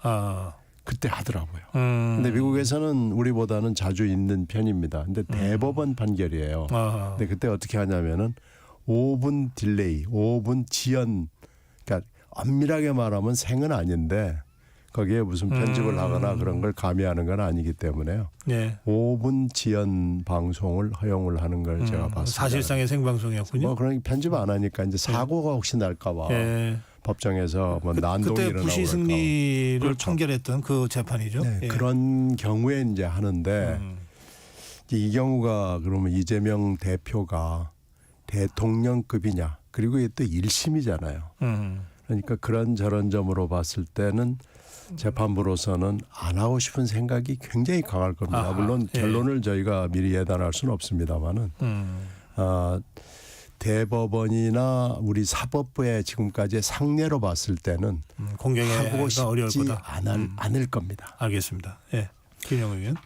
그때 하더라고요. 근데 미국에서는 우리보다는 자주 있는 편입니다. 근데 대법원 판결이에요. 근데 그때 어떻게 하냐면은 5분 딜레이, 5분 지연. 그러니까 엄밀하게 말하면 생은 아닌데 거기에 무슨 편집을 하거나 그런 걸 가미하는 건 아니기 때문에요. 네. 5분 지연 방송을 허용을 하는 걸 제가 봤습니다. 사실상의 생방송이었군요. 그러니 편집 안 하니까 이제 사고가 혹시 날까 봐. 네. 법정에서 난동이 그때 일어나고 부시 승리를 그렇죠. 판결했던 그 재판이죠. 네, 예. 그런 경우에 이제 하는데 이 경우가 그러면 이재명 대표가 대통령급이냐, 그리고 이게 또 1심이잖아요. 그러니까 그런 저런 점으로 봤을 때는 재판부로서는 안 하고 싶은 생각이 굉장히 강할 겁니다. 물론 결론을 저희가 미리 예단할 수는 없습니다만은 대법원이나 우리 사법부의 지금까지의 상례로 봤을 때는 하고 싶지 않을 겁니다. 알겠습니다. 예, 김영우 의원.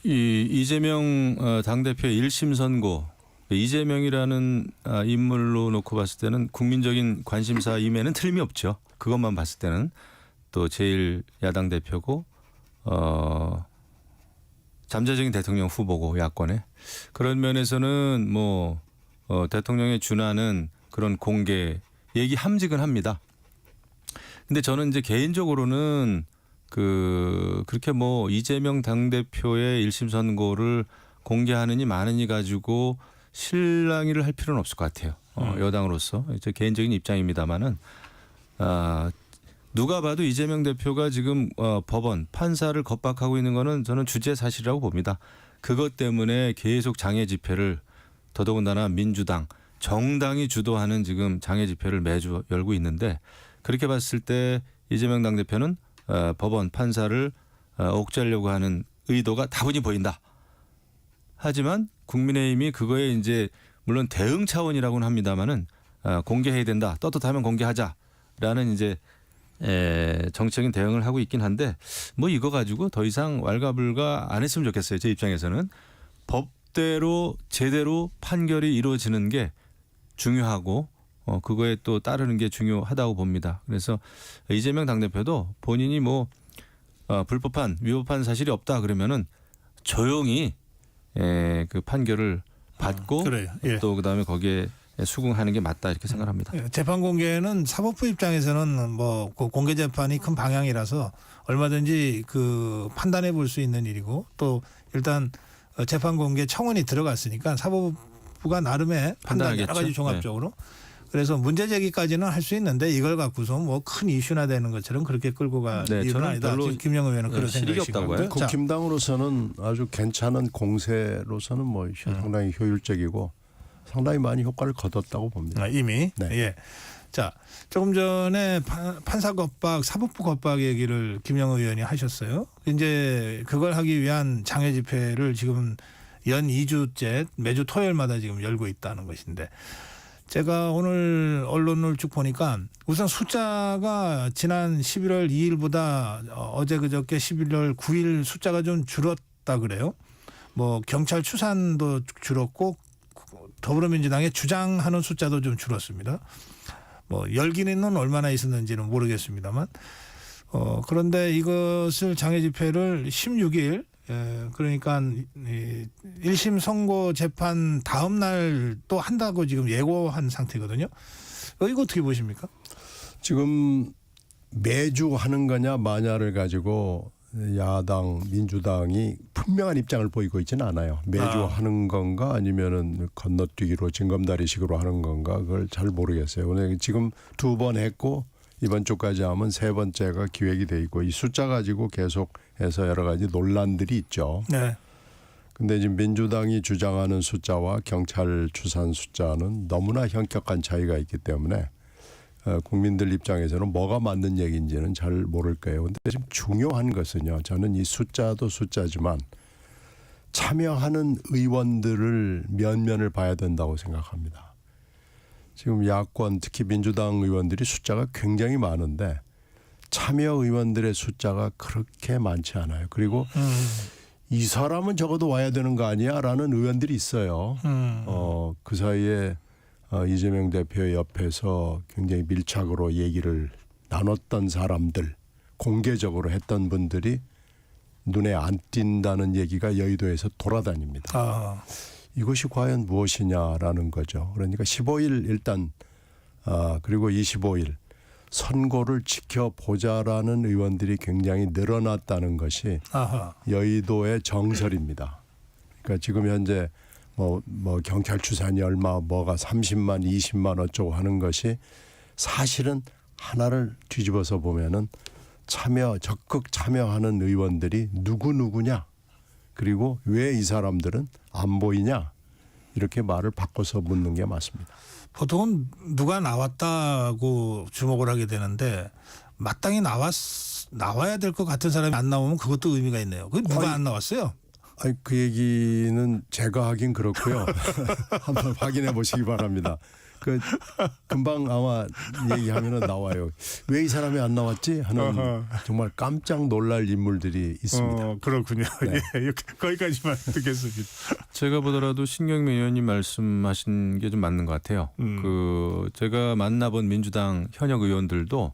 이재명 당대표의 1심 선고, 이재명이라는 인물로 놓고 봤을 때는 국민적인 관심사임에는 틀림이 없죠. 그것만 봤을 때는 또 제일 야당 대표고 잠재적인 대통령 후보고 야권에 그런 면에서는 뭐 대통령에 준하는 그런 공개 얘기 함직은 합니다. 근데 저는 이제 개인적으로는 그렇게 뭐 이재명 당대표의 1심 선고를 공개하느니 마느니 가지고 실랑이를 할 필요는 없을 것 같아요. 여당으로서 제 개인적인 입장입니다만은 누가 봐도 이재명 대표가 지금 법원 판사를 겁박하고 있는 거는 저는 주제 사실이라고 봅니다. 그것 때문에 계속 장애 집회를 더더군다나 민주당 정당이 주도하는 지금 장애 집회를 매주 열고 있는데 그렇게 봤을 때 이재명 당대표는 법원 판사를 옥죄하려고 하는 의도가 다분히 보인다. 하지만 국민의힘이 그거에 이제 물론 대응 차원이라고는 합니다만은 공개해야 된다. 떳떳하면 공개하자라는 이제 정책적인 대응을 하고 있긴 한데 뭐 이거 가지고 더 이상 왈가불가 안 했으면 좋겠어요. 제 입장에서는 법대로 제대로 판결이 이루어지는 게 중요하고 그거에 또 따르는 게 중요하다고 봅니다. 그래서 이재명 당대표도 본인이 뭐 불법한 위법한 사실이 없다 그러면은 조용히 그 판결을 받고 예. 또 그다음에 거기에 수긍하는 게 맞다 이렇게 생각합니다. 재판 공개는 사법부 입장에서는 뭐 공개 재판이 큰 방향이라서 얼마든지 그 판단해 볼 수 있는 일이고 또 일단 재판 공개 청원이 들어갔으니까 사법부가 나름의 판단 여러 가지 종합적으로 그래서 문제 제기까지는 할 수 있는데 이걸 갖고서 뭐 큰 이슈나 되는 것처럼 그렇게 끌고 갈 이유는 아니다. 김영우 의원은 그런 생각이 없다고요. 국힘당으로서는 아주 괜찮은 공세로서는 뭐 상당히 효율적이고 상당히 많이 효과를 거뒀다고 봅니다. 이미. 네. 예. 자, 조금 전에 판사 겁박, 사법부 겁박 얘기를 김영우 의원이 하셨어요. 이제 그걸 하기 위한 장애 집회를 지금 연 2주째 매주 토요일마다 지금 열고 있다는 것인데 제가 오늘 언론을 쭉 보니까 우선 숫자가 지난 11월 2일보다 어제 그저께 11월 9일 숫자가 좀 줄었다 그래요. 뭐 경찰 추산도 줄었고 더불어민주당의 주장하는 숫자도 좀 줄었습니다. 뭐 열기는 얼마나 있었는지는 모르겠습니다만 그런데 이것을 장애 집회를 16일 그러니까 1심 선고 재판 다음 날 또 한다고 지금 예고한 상태거든요. 이거 어떻게 보십니까? 지금 매주 하는 거냐 마냐를 가지고 야당 민주당이 분명한 입장을 보이고 있지는 않아요. 매주 하는 건가 아니면은 건너뛰기로 징검다리식으로 하는 건가 그걸 잘 모르겠어요. 오늘 지금 2번 했고 이번 주까지 하면 3번째가 기획이 돼 있고 이 숫자 가지고 계속해서 여러 가지 논란들이 있죠. 네. 근데 지금 민주당이 주장하는 숫자와 경찰 추산 숫자는 너무나 현격한 차이가 있기 때문에 국민들 입장에서는 뭐가 맞는 얘기인지는 잘 모를 거예요. 그런데 지금 중요한 것은요. 저는 이 숫자도 숫자지만 참여하는 의원들을 면면을 봐야 된다고 생각합니다. 지금 야권 특히 민주당 의원들이 숫자가 굉장히 많은데 참여 의원들의 숫자가 그렇게 많지 않아요. 그리고 이 사람은 적어도 와야 되는 거 아니야? 라는 의원들이 있어요. 그 사이에 이재명 대표 옆에서 굉장히 밀착으로 얘기를 나눴던 사람들, 공개적으로 했던 분들이 눈에 안 띈다는 얘기가 여의도에서 돌아다닙니다. 이것이 과연 무엇이냐라는 거죠. 그러니까 15일 일단 그리고 25일 선고를 지켜보자라는 의원들이 굉장히 늘어났다는 것이 여의도의 정설입니다. 그러니까 지금 현재 뭐 경찰 추산이 얼마 뭐가 30만 20만 어쩌고 하는 것이 사실은 하나를 뒤집어서 보면은 적극 참여하는 의원들이 누구냐 그리고 왜 이 사람들은 안 보이냐 이렇게 말을 바꿔서 묻는 게 맞습니다. 보통은 누가 나왔다고 주목을 하게 되는데 마땅히 나와야 될 것 같은 사람이 안 나오면 그것도 의미가 있네요. 그 누가 안 나왔어요? 아니, 그 얘기는 제가 하긴 그렇고요. 한번 확인해 보시기 바랍니다. 금방 아마 얘기하면은 나와요. 왜 이 사람이 안 나왔지? 하는 정말 깜짝 놀랄 인물들이 있습니다. 그렇군요. 네. 예, 거기까지만 듣겠습니다. 제가 보더라도 신경민 의원님 말씀하신 게 좀 맞는 것 같아요. 제가 만나본 민주당 현역 의원들도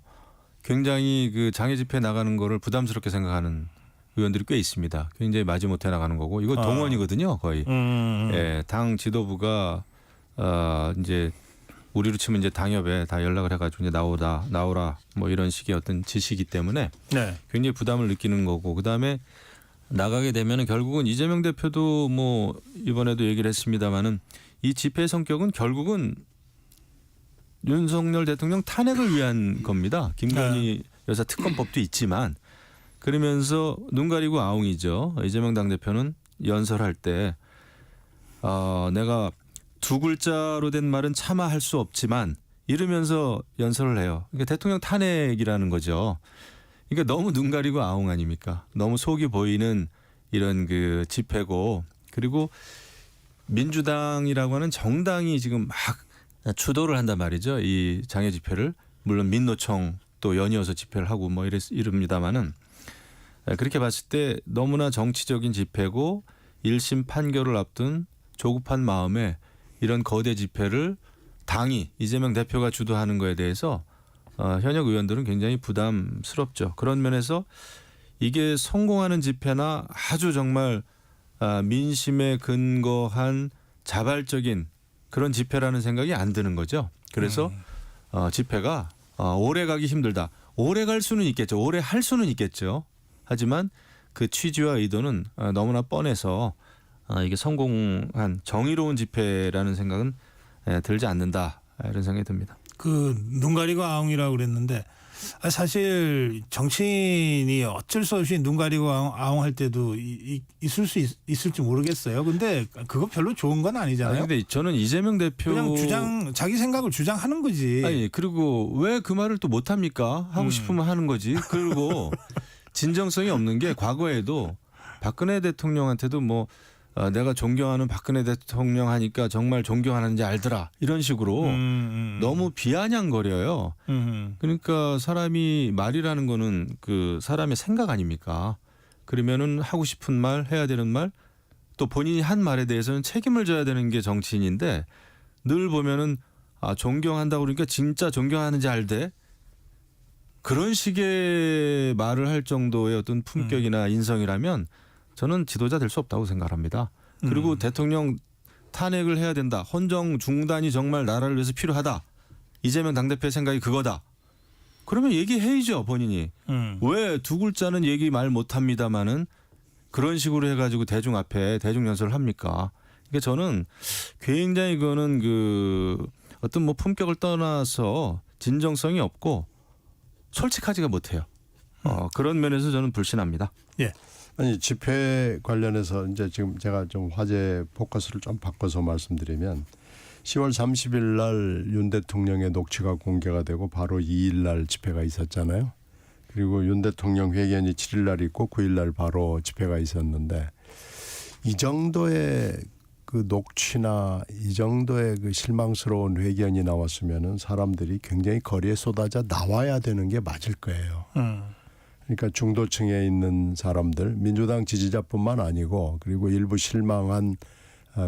굉장히 그 장애 집회 나가는 거를 부담스럽게 생각하는 의원들이 꽤 있습니다. 굉장히 마지못해 나가는 거고 이거 동원이거든요, 거의. 예, 당 지도부가 이제 우리로 치면 이제 당협에 다 연락을 해가지고 이제 나오라 뭐 이런 식의 어떤 지시이기 때문에 네. 굉장히 부담을 느끼는 거고 그다음에 나가게 되면은 결국은 이재명 대표도 뭐 이번에도 얘기를 했습니다마는 이 집회 성격은 결국은 윤석열 대통령 탄핵을 위한 겁니다. 김건희 여사 특검법도 있지만 그러면서 눈 가리고 아웅이죠. 이재명 당대표는 연설할 때 내가 두 글자로 된 말은 차마 할 수 없지만 이러면서 연설을 해요. 그러니까 대통령 탄핵이라는 거죠. 그러니까 너무 눈 가리고 아웅 아닙니까? 너무 속이 보이는 이런 그 집회고 그리고 민주당이라고 하는 정당이 지금 막 주도를 한단 말이죠. 이 장애 집회를 물론 민노총 또 연이어서 집회를 하고 뭐 이럽니다마는 그렇게 봤을 때 너무나 정치적인 집회고 1심 판결을 앞둔 조급한 마음에 이런 거대 집회를 당이 이재명 대표가 주도하는 거에 대해서 현역 의원들은 굉장히 부담스럽죠. 그런 면에서 이게 성공하는 집회나 아주 정말 민심에 근거한 자발적인 그런 집회라는 생각이 안 드는 거죠. 그래서 집회가 오래 가기 힘들다. 오래 갈 수는 있겠죠. 오래 할 수는 있겠죠. 하지만 그 취지와 의도는 너무나 뻔해서 이게 성공한 정의로운 집회라는 생각은 들지 않는다. 이런 생각이 듭니다. 그 눈 가리고 아웅이라고 그랬는데 사실 정치인이 어쩔 수 없이 눈 가리고 아웅할 때도 있을 수 있을지 모르겠어요. 근데 그거 별로 좋은 건 아니잖아요. 근데 저는 이재명 대표 그냥 자기 생각을 주장하는 거지. 아니 그리고 왜 그 말을 또 못 합니까? 하고 싶으면 하는 거지. 그리고 진정성이 없는 게 과거에도 박근혜 대통령한테도 뭐 내가 존경하는 박근혜 대통령 하니까 정말 존경하는지 알더라 이런 식으로 너무 비아냥거려요. 그러니까 사람이 말이라는 거는 그 사람의 생각 아닙니까? 그러면은 하고 싶은 말 해야 되는 말 또 본인이 한 말에 대해서는 책임을 져야 되는 게 정치인인데 늘 보면은 존경한다고 그러니까 진짜 존경하는지 알대 그런 식의 말을 할 정도의 어떤 품격이나 인성이라면 저는 지도자 될 수 없다고 생각합니다. 그리고 대통령 탄핵을 해야 된다. 헌정 중단이 정말 나라를 위해서 필요하다. 이재명 당대표의 생각이 그거다. 그러면 얘기해야죠 본인이. 왜 두 글자는 얘기 말 못합니다마는 그런 식으로 해가지고 대중 앞에 대중 연설을 합니까? 그러니까 저는 굉장히 그거는 그 어떤 뭐 품격을 떠나서 진정성이 없고 솔직하지가 못해요. 그런 면에서 저는 불신합니다. 예. 아니 집회 관련해서 이제 지금 제가 좀 화제 포커스를 좀 바꿔서 말씀드리면 10월 30일 날 윤 대통령의 녹취가 공개가 되고 바로 2일 날 집회가 있었잖아요. 그리고 윤 대통령 회견이 7일 날 있고 9일 날 바로 집회가 있었는데 이 정도의 그 녹취나 이 정도의 그 실망스러운 회견이 나왔으면은 사람들이 굉장히 거리에 쏟아져 나와야 되는 게 맞을 거예요. 그러니까 중도층에 있는 사람들, 민주당 지지자뿐만 아니고 그리고 일부 실망한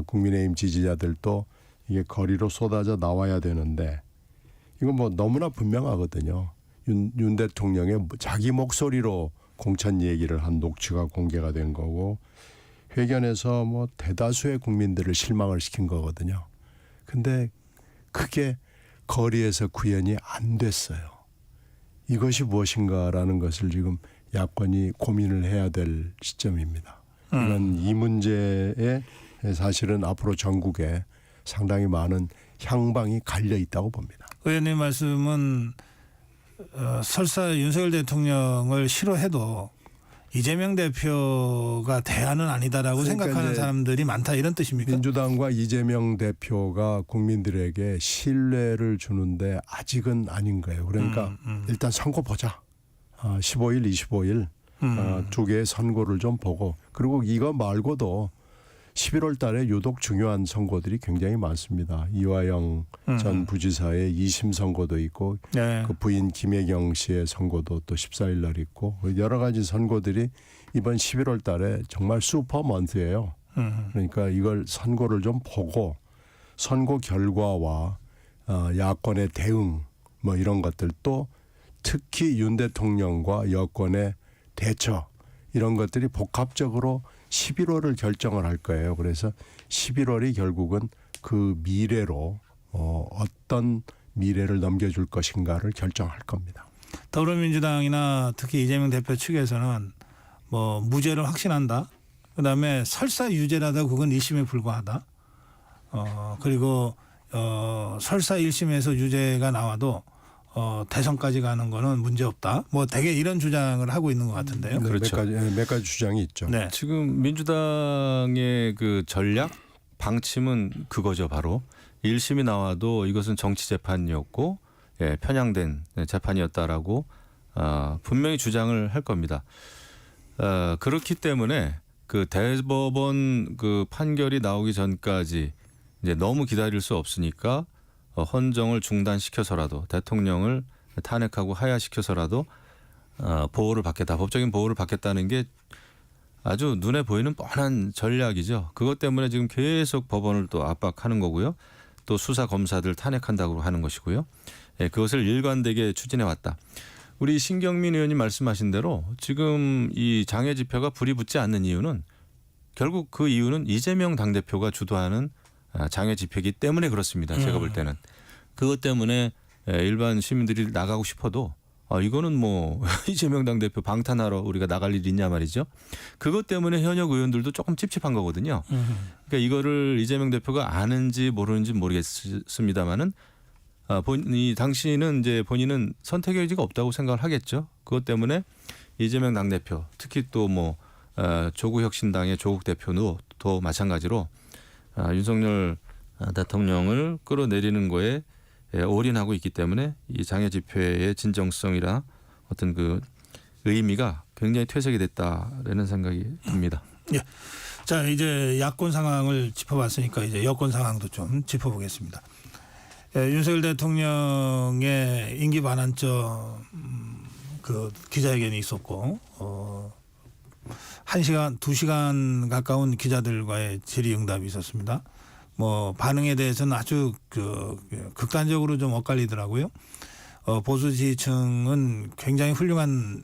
국민의힘 지지자들도 이게 거리로 쏟아져 나와야 되는데 이건 뭐 너무나 분명하거든요. 윤 대통령의 자기 목소리로 공천 얘기를 한 녹취가 공개가 된 거고 회견에서 뭐 대다수의 국민들을 실망을 시킨 거거든요. 근데 그게 거리에서 구현이 안 됐어요. 이것이 무엇인가라는 것을 지금 야권이 고민을 해야 될 시점입니다. 이건 이 문제에 사실은 앞으로 전국에 상당히 많은 향방이 갈려 있다고 봅니다. 의원님 말씀은 설사 윤석열 대통령을 싫어해도 이재명 대표가 대안은 아니다라고 그러니까 생각하는 사람들이 많다 이런 뜻입니까? 민주당과 이재명 대표가 국민들에게 신뢰를 주는데 아직은 아닌 거예요. 그러니까 일단 선거 보자. 15일, 25일 두 개의 선거를 좀 보고 그리고 이거 말고도 11월 달에 유독 중요한 선거들이 굉장히 많습니다. 이화영 전 부지사의 2심 선거도 있고 네. 그 부인 김혜경 씨의 선거도 또 14일 날 있고 여러 가지 선거들이 이번 11월 달에 정말 슈퍼먼트예요. 그러니까 이걸 선거를 좀 보고 선거 결과와 야권의 대응 뭐 이런 것들 또 특히 윤 대통령과 여권의 대처 이런 것들이 복합적으로 11월을 결정을 할 거예요. 그래서 11월이 결국은 그 미래로 어떤 미래를 넘겨줄 것인가를 결정할 겁니다. 더불어민주당이나 특히 이재명 대표 측에서는 뭐 무죄를 확신한다. 그다음에 설사 유죄라도 그건 1심에 불과하다. 그리고 설사 1심에서 유죄가 나와도 대선까지 가는 거는 문제 없다. 뭐 되게 이런 주장을 하고 있는 것 같은데요. 네, 그렇죠. 몇 가지 주장이 있죠. 네. 지금 민주당의 그 전략 방침은 그거죠. 바로 1심이 나와도 이것은 정치 재판이었고 편향된 재판이었다라고 분명히 주장을 할 겁니다. 그렇기 때문에 그 대법원 그 판결이 나오기 전까지 이제 너무 기다릴 수 없으니까 헌정을 중단시켜서라도 대통령을 탄핵하고 하야시켜서라도 보호를 받겠다. 법적인 보호를 받겠다는 게 아주 눈에 보이는 뻔한 전략이죠. 그것 때문에 지금 계속 법원을 또 압박하는 거고요. 또 수사 검사들 탄핵한다고 하는 것이고요. 그것을 일관되게 추진해 왔다. 우리 신경민 의원님 말씀하신 대로 지금 이 장애 집회가 불이 붙지 않는 이유는 결국 그 이유는 이재명 당대표가 주도하는 장애 집회이기 때문에 그렇습니다. 제가 볼 때는. 그것 때문에 일반 시민들이 나가고 싶어도 이거는 뭐 이재명 당대표 방탄하러 우리가 나갈 일이 있냐 말이죠. 그것 때문에 현역 의원들도 조금 찝찝한 거거든요. 그러니까 이거를 이재명 대표가 아는지 모르는지 모르겠습니다만은 당시는 이제 본인은 선택의 여지가 없다고 생각을 하겠죠. 그것 때문에 이재명 당대표 특히 또 뭐 조국혁신당의 조국 대표도 또 마찬가지로 윤석열 대통령을 끌어내리는 거에 올인하고 있기 때문에 이 장애 집회의 진정성이나 어떤 그 의미가 굉장히 퇴색이 됐다라는 생각이 듭니다. 예. 자, 이제 야권 상황을 짚어봤으니까 이제 여권 상황도 좀 짚어보겠습니다. 윤석열 대통령의 임기 반환점 그 기자회견이 있었고 1시간, 2시간 가까운 기자들과의 질의응답이 있었습니다. 뭐 반응에 대해서는 아주 극단적으로 좀 엇갈리더라고요. 보수 지지층은 굉장히 훌륭한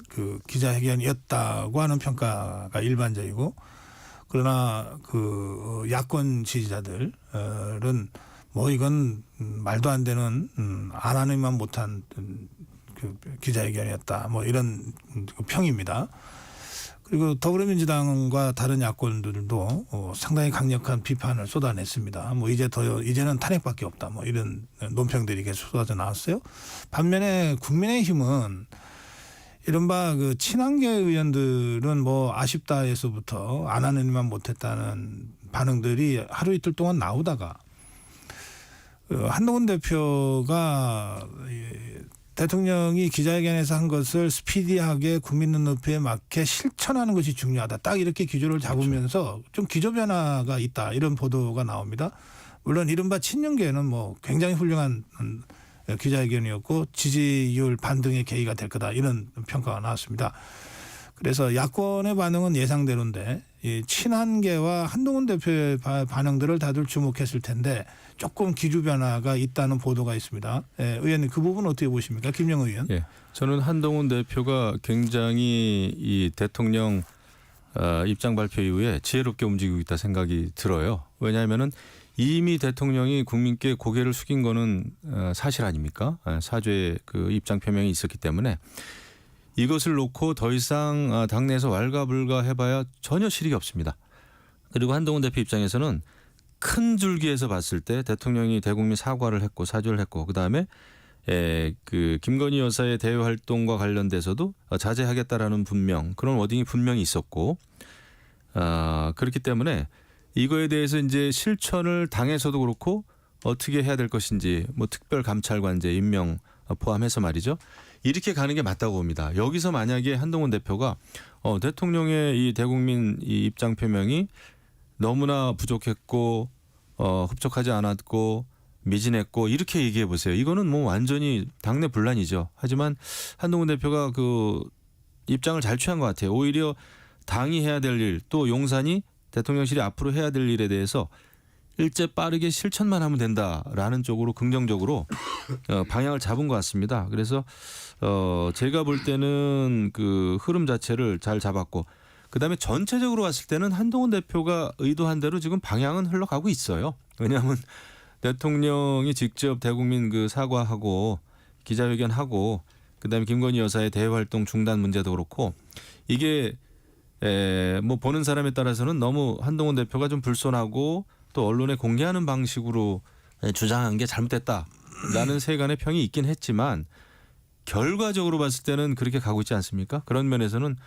그 기자회견이었다고 하는 평가가 일반적이고, 그러나 그 야권 지지자들은 뭐 이건 말도 안 되는 안 하는만 못한 그 기자회견이었다. 뭐 이런 평입니다. 그리고 더불어민주당과 다른 야권들도 상당히 강력한 비판을 쏟아냈습니다. 뭐 이제는 탄핵밖에 없다. 뭐 이런 논평들이 계속 쏟아져 나왔어요. 반면에 국민의힘은 이른바 그 친한계 의원들은 뭐 아쉽다에서부터 안 하는 일만 못했다는 반응들이 하루 이틀 동안 나오다가 한동훈 대표가 대통령이 기자회견에서 한 것을 스피디하게 국민 눈높이에 맞게 실천하는 것이 중요하다. 딱 이렇게 기조를 잡으면서 좀 기조 변화가 있다. 이런 보도가 나옵니다. 물론 이른바 친윤계는 뭐 굉장히 훌륭한 기자회견이었고 지지율 반등의 계기가 될 거다. 이런 평가가 나왔습니다. 그래서 야권의 반응은 예상대로인데 이 친한계와 한동훈 대표의 반응들을 다들 주목했을 텐데 조금 기류 변화가 있다는 보도가 있습니다. 의원님 그 부분 어떻게 보십니까? 김영우 의원. 예, 저는 한동훈 대표가 굉장히 이 대통령 입장 발표 이후에 지혜롭게 움직이고 있다 생각이 들어요. 왜냐하면은 이미 대통령이 국민께 고개를 숙인 거는 사실 아닙니까? 사죄 그 입장 표명이 있었기 때문에 이것을 놓고 더 이상 당내에서 왈가불가 해봐야 전혀 실익이 없습니다. 그리고 한동훈 대표 입장에서는 큰 줄기에서 봤을 때 대통령이 대국민 사과를 했고 사죄를 했고 그다음에 그 김건희 여사의 대외 활동과 관련돼서도 자제하겠다라는 그런 워딩이 분명히 있었고 그렇기 때문에 이거에 대해서 이제 실천을 당에서도 그렇고 어떻게 해야 될 것인지 뭐 특별감찰관제 임명 포함해서 말이죠. 이렇게 가는 게 맞다고 봅니다. 여기서 만약에 한동훈 대표가 대통령의 이 대국민 이 입장 표명이 너무나 부족했고 흡족하지 않았고 미진했고 이렇게 얘기해 보세요. 이거는 뭐 완전히 당내 분란이죠. 하지만 한동훈 대표가 그 입장을 잘 취한 것 같아요. 오히려 당이 해야 될 일 또 용산이 대통령실이 앞으로 해야 될 일에 대해서 일제 빠르게 실천만 하면 된다라는 쪽으로 긍정적으로 방향을 잡은 것 같습니다. 그래서 제가 볼 때는 그 흐름 자체를 잘 잡았고 그다음에 전체적으로 봤을 때는 한동훈 대표가 의도한 대로 지금 방향은 흘러가고 있어요. 왜냐하면 대통령이 직접 대국민 그 사과하고 기자회견하고 그다음에 김건희 여사의 대외 활동 중단 문제도 그렇고 이게 뭐 보는 사람에 따라서는 너무 한동훈 대표가 좀 불손하고 또 언론에 공개하는 방식으로 주장한 게 잘못됐다라는 세간의 평이 있긴 했지만 결과적으로 봤을 때는 그렇게 가고 있지 않습니까? 그런 면에서는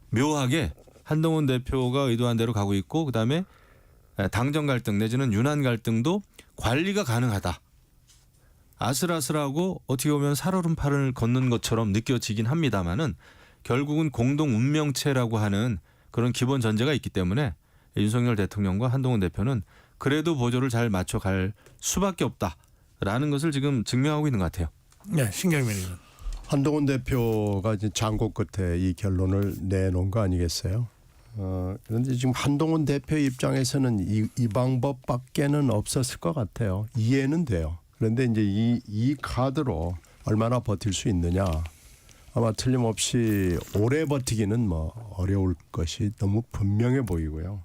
묘하게 한동훈 대표가 의도한 대로 가고 있고 그다음에 당정 갈등 내지는 윤한 갈등도 관리가 가능하다. 아슬아슬하고 어떻게 보면 살얼음판을 걷는 것처럼 느껴지긴 합니다만은 결국은 공동 운명체라고 하는 그런 기본 전제가 있기 때문에 윤석열 대통령과 한동훈 대표는 그래도 보조를 잘 맞춰갈 수밖에 없다라는 것을 지금 증명하고 있는 것 같아요. 네, 신경민 의원. 한동훈 대표가 이제 장고 끝에 이 결론을 내놓은 거 아니겠어요? 그런데 지금 한동훈 대표 입장에서는 이 방법밖에는 없었을 것 같아요. 이해는 돼요. 그런데 이제 이 카드로 얼마나 버틸 수 있느냐. 아마 틀림없이 오래 버티기는 뭐 어려울 것이 너무 분명해 보이고요.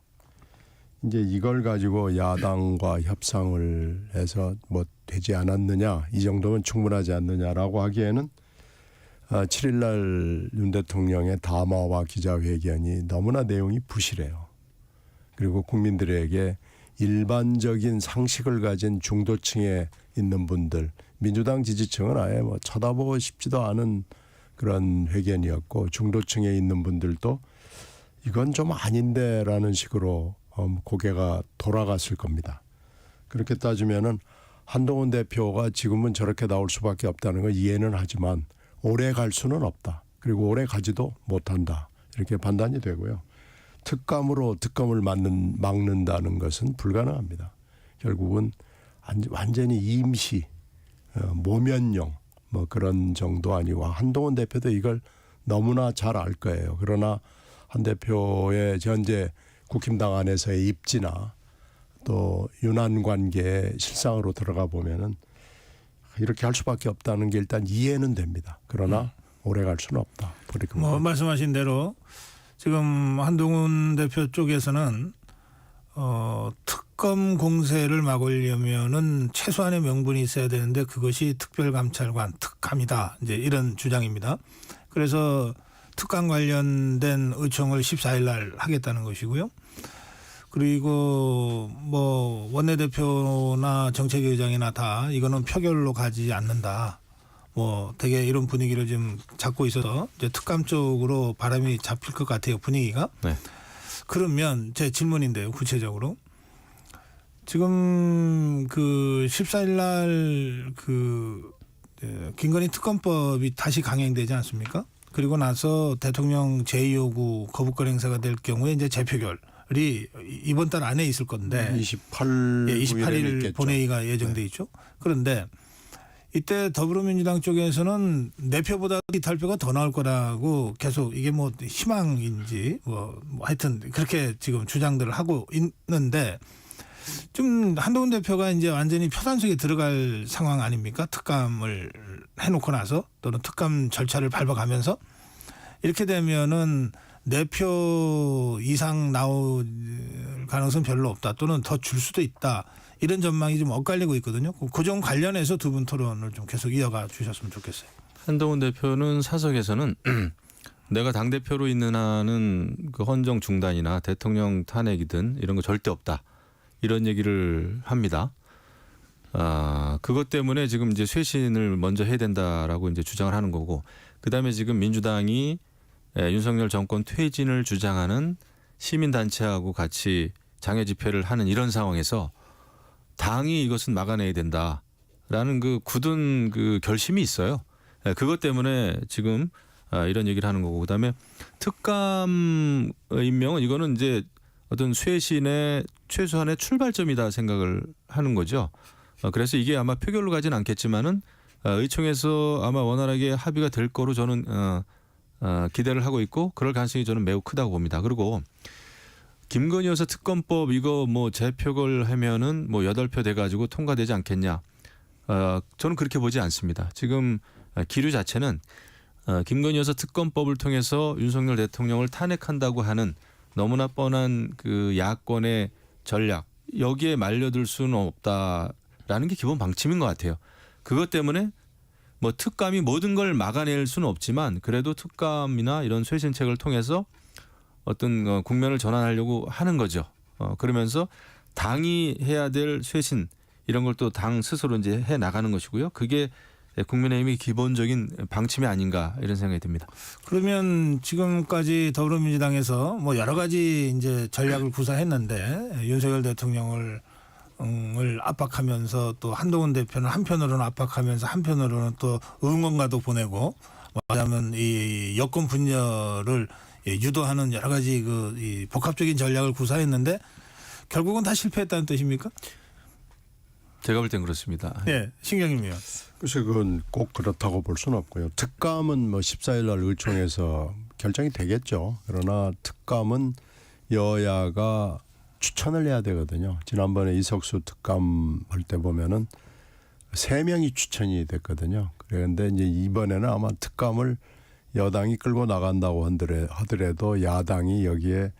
이제 이걸 가지고 야당과 협상을 해서 뭐 되지 않았느냐, 이 정도면 충분하지 않느냐라고 하기에는 7일 날 윤 대통령의 담화와 기자회견이 너무나 내용이 부실해요. 그리고 국민들에게 일반적인 상식을 가진 중도층에 있는 분들, 민주당 지지층은 아예 뭐 쳐다보고 싶지도 않은 그런 회견이었고 중도층에 있는 분들도 이건 좀 아닌데라는 식으로 고개가 돌아갔을 겁니다. 그렇게 따지면은 한동훈 대표가 지금은 저렇게 나올 수밖에 없다는 걸 이해는 하지만 오래 갈 수는 없다. 그리고 오래 가지도 못한다. 이렇게 판단이 되고요. 특감으로 특검을 막는다는 것은 불가능합니다. 결국은 완전히 임시 모면용 뭐 그런 정도 아니고 한동훈 대표도 이걸 너무나 잘 알 거예요. 그러나 한 대표의 현재 국힘당 안에서의 입지나 또 윤한 관계의 실상으로 들어가 보면은 이렇게 할 수밖에 없다는 게 일단 이해는 됩니다. 그러나 오래 갈 수는 없다. 뭐 말씀하신 대로 지금 한동훈 대표 쪽에서는 특검 공세를 막으려면은 최소한의 명분이 있어야 되는데 그것이 특별감찰관 특감이다. 이제 이런 주장입니다. 그래서 특감 관련된 의총을 14일 날 하겠다는 것이고요. 그리고 뭐 원내대표나 정책위의장이나 다 이거는 표결로 가지 않는다. 뭐 되게 이런 분위기를 지금 잡고 있어서 이제 특감 쪽으로 바람이 잡힐 것 같아요. 분위기가. 네. 그러면 제 질문인데요. 구체적으로. 지금 그 14일 날 그 김건희 특검법이 다시 강행되지 않습니까? 그리고 나서 대통령 제2요구 거부권 행사가 될 경우에 이제 재표결이 이번 달 안에 있을 건데 28일 본회의가 예정돼 있죠. 그런데 이때 더불어민주당 쪽에서는 내 표보다 이탈표가 더 나올 거라고 계속 이게 뭐 희망인지 뭐 하여튼 그렇게 지금 주장들을 하고 있는데 좀 한동훈 대표가 이제 완전히 표단속에 들어갈 상황 아닙니까? 특감을 해놓고 나서 또는 특감 절차를 밟아가면서 이렇게 되면은 내 표 이상 나올 가능성 별로 없다 또는 더 줄 수도 있다. 이런 전망이 좀 엇갈리고 있거든요. 그 점 관련해서 두 분 토론을 좀 계속 이어가 주셨으면 좋겠어요. 한동훈 대표는 사석에서는 내가 당대표로 있는 한은 그 헌정 중단이나 대통령 탄핵이든 이런 거 절대 없다. 이런 얘기를 합니다. 그것 때문에 지금 이제 쇄신을 먼저 해야 된다라고 이제 주장을 하는 거고 그다음에 지금 민주당이 윤석열 정권 퇴진을 주장하는 시민단체하고 같이 장애 집회를 하는 이런 상황에서 당이 이것은 막아내야 된다라는 그 굳은 그 결심이 있어요. 그것 때문에 지금 이런 얘기를 하는 거고 그다음에 특감 임명은 이거는 이제 어떤 쇄신의 최소한의 출발점이다 생각을 하는 거죠. 그래서 이게 아마 표결로 가진 않겠지만은 의총에서 아마 원활하게 합의가 될 거로 저는 기대를 하고 있고 그럴 가능성이 저는 매우 크다고 봅니다. 그리고 김건희 여사 특검법 이거 뭐 재표결 하면은 뭐 8표 돼가지고 통과되지 않겠냐. 저는 그렇게 보지 않습니다. 지금 기류 자체는 김건희 여사 특검법을 통해서 윤석열 대통령을 탄핵한다고 하는 너무나 뻔한 그 야권의 전략 여기에 말려들 수는 없다라는 게 기본 방침인 것 같아요. 그것 때문에 뭐 특감이 모든 걸 막아낼 수는 없지만 그래도 특감이나 이런 쇄신책을 통해서 어떤 국면을 전환하려고 하는 거죠. 그러면서 당이 해야 될 쇄신 이런 걸 또 당 스스로 이제 해 나가는 것이고요. 그게 국민의힘의 기본적인 방침이 아닌가 이런 생각이 듭니다. 그러면 지금까지 더불어민주당에서 뭐 여러 가지 이제 전략을 구사했는데 윤석열 대통령을 압박하면서 또 한동훈 대표는 한편으로는 압박하면서 한편으로는 또 응원가도 보내고 말하자면 이 여권 분열을 유도하는 여러 가지 이 복합적인 전략을 구사했는데 결국은 다 실패했다는 뜻입니까? 제가 볼 땐 그렇습니다. 네, 신경임 의원. 글쎄 그건 꼭 그렇다고 볼 수는 없고요. 특감은 뭐 14일 날 의총에서 결정이 되겠죠. 그러나 특감은 여야가 추천을 해야 되거든요. 지난번에 이석수 특감 할 때 보면은 3명이 추천이 됐거든요. 그런데 이제 이번에는 아마 특감을 여당이 끌고 나간다고 하더라도 야당이 여기에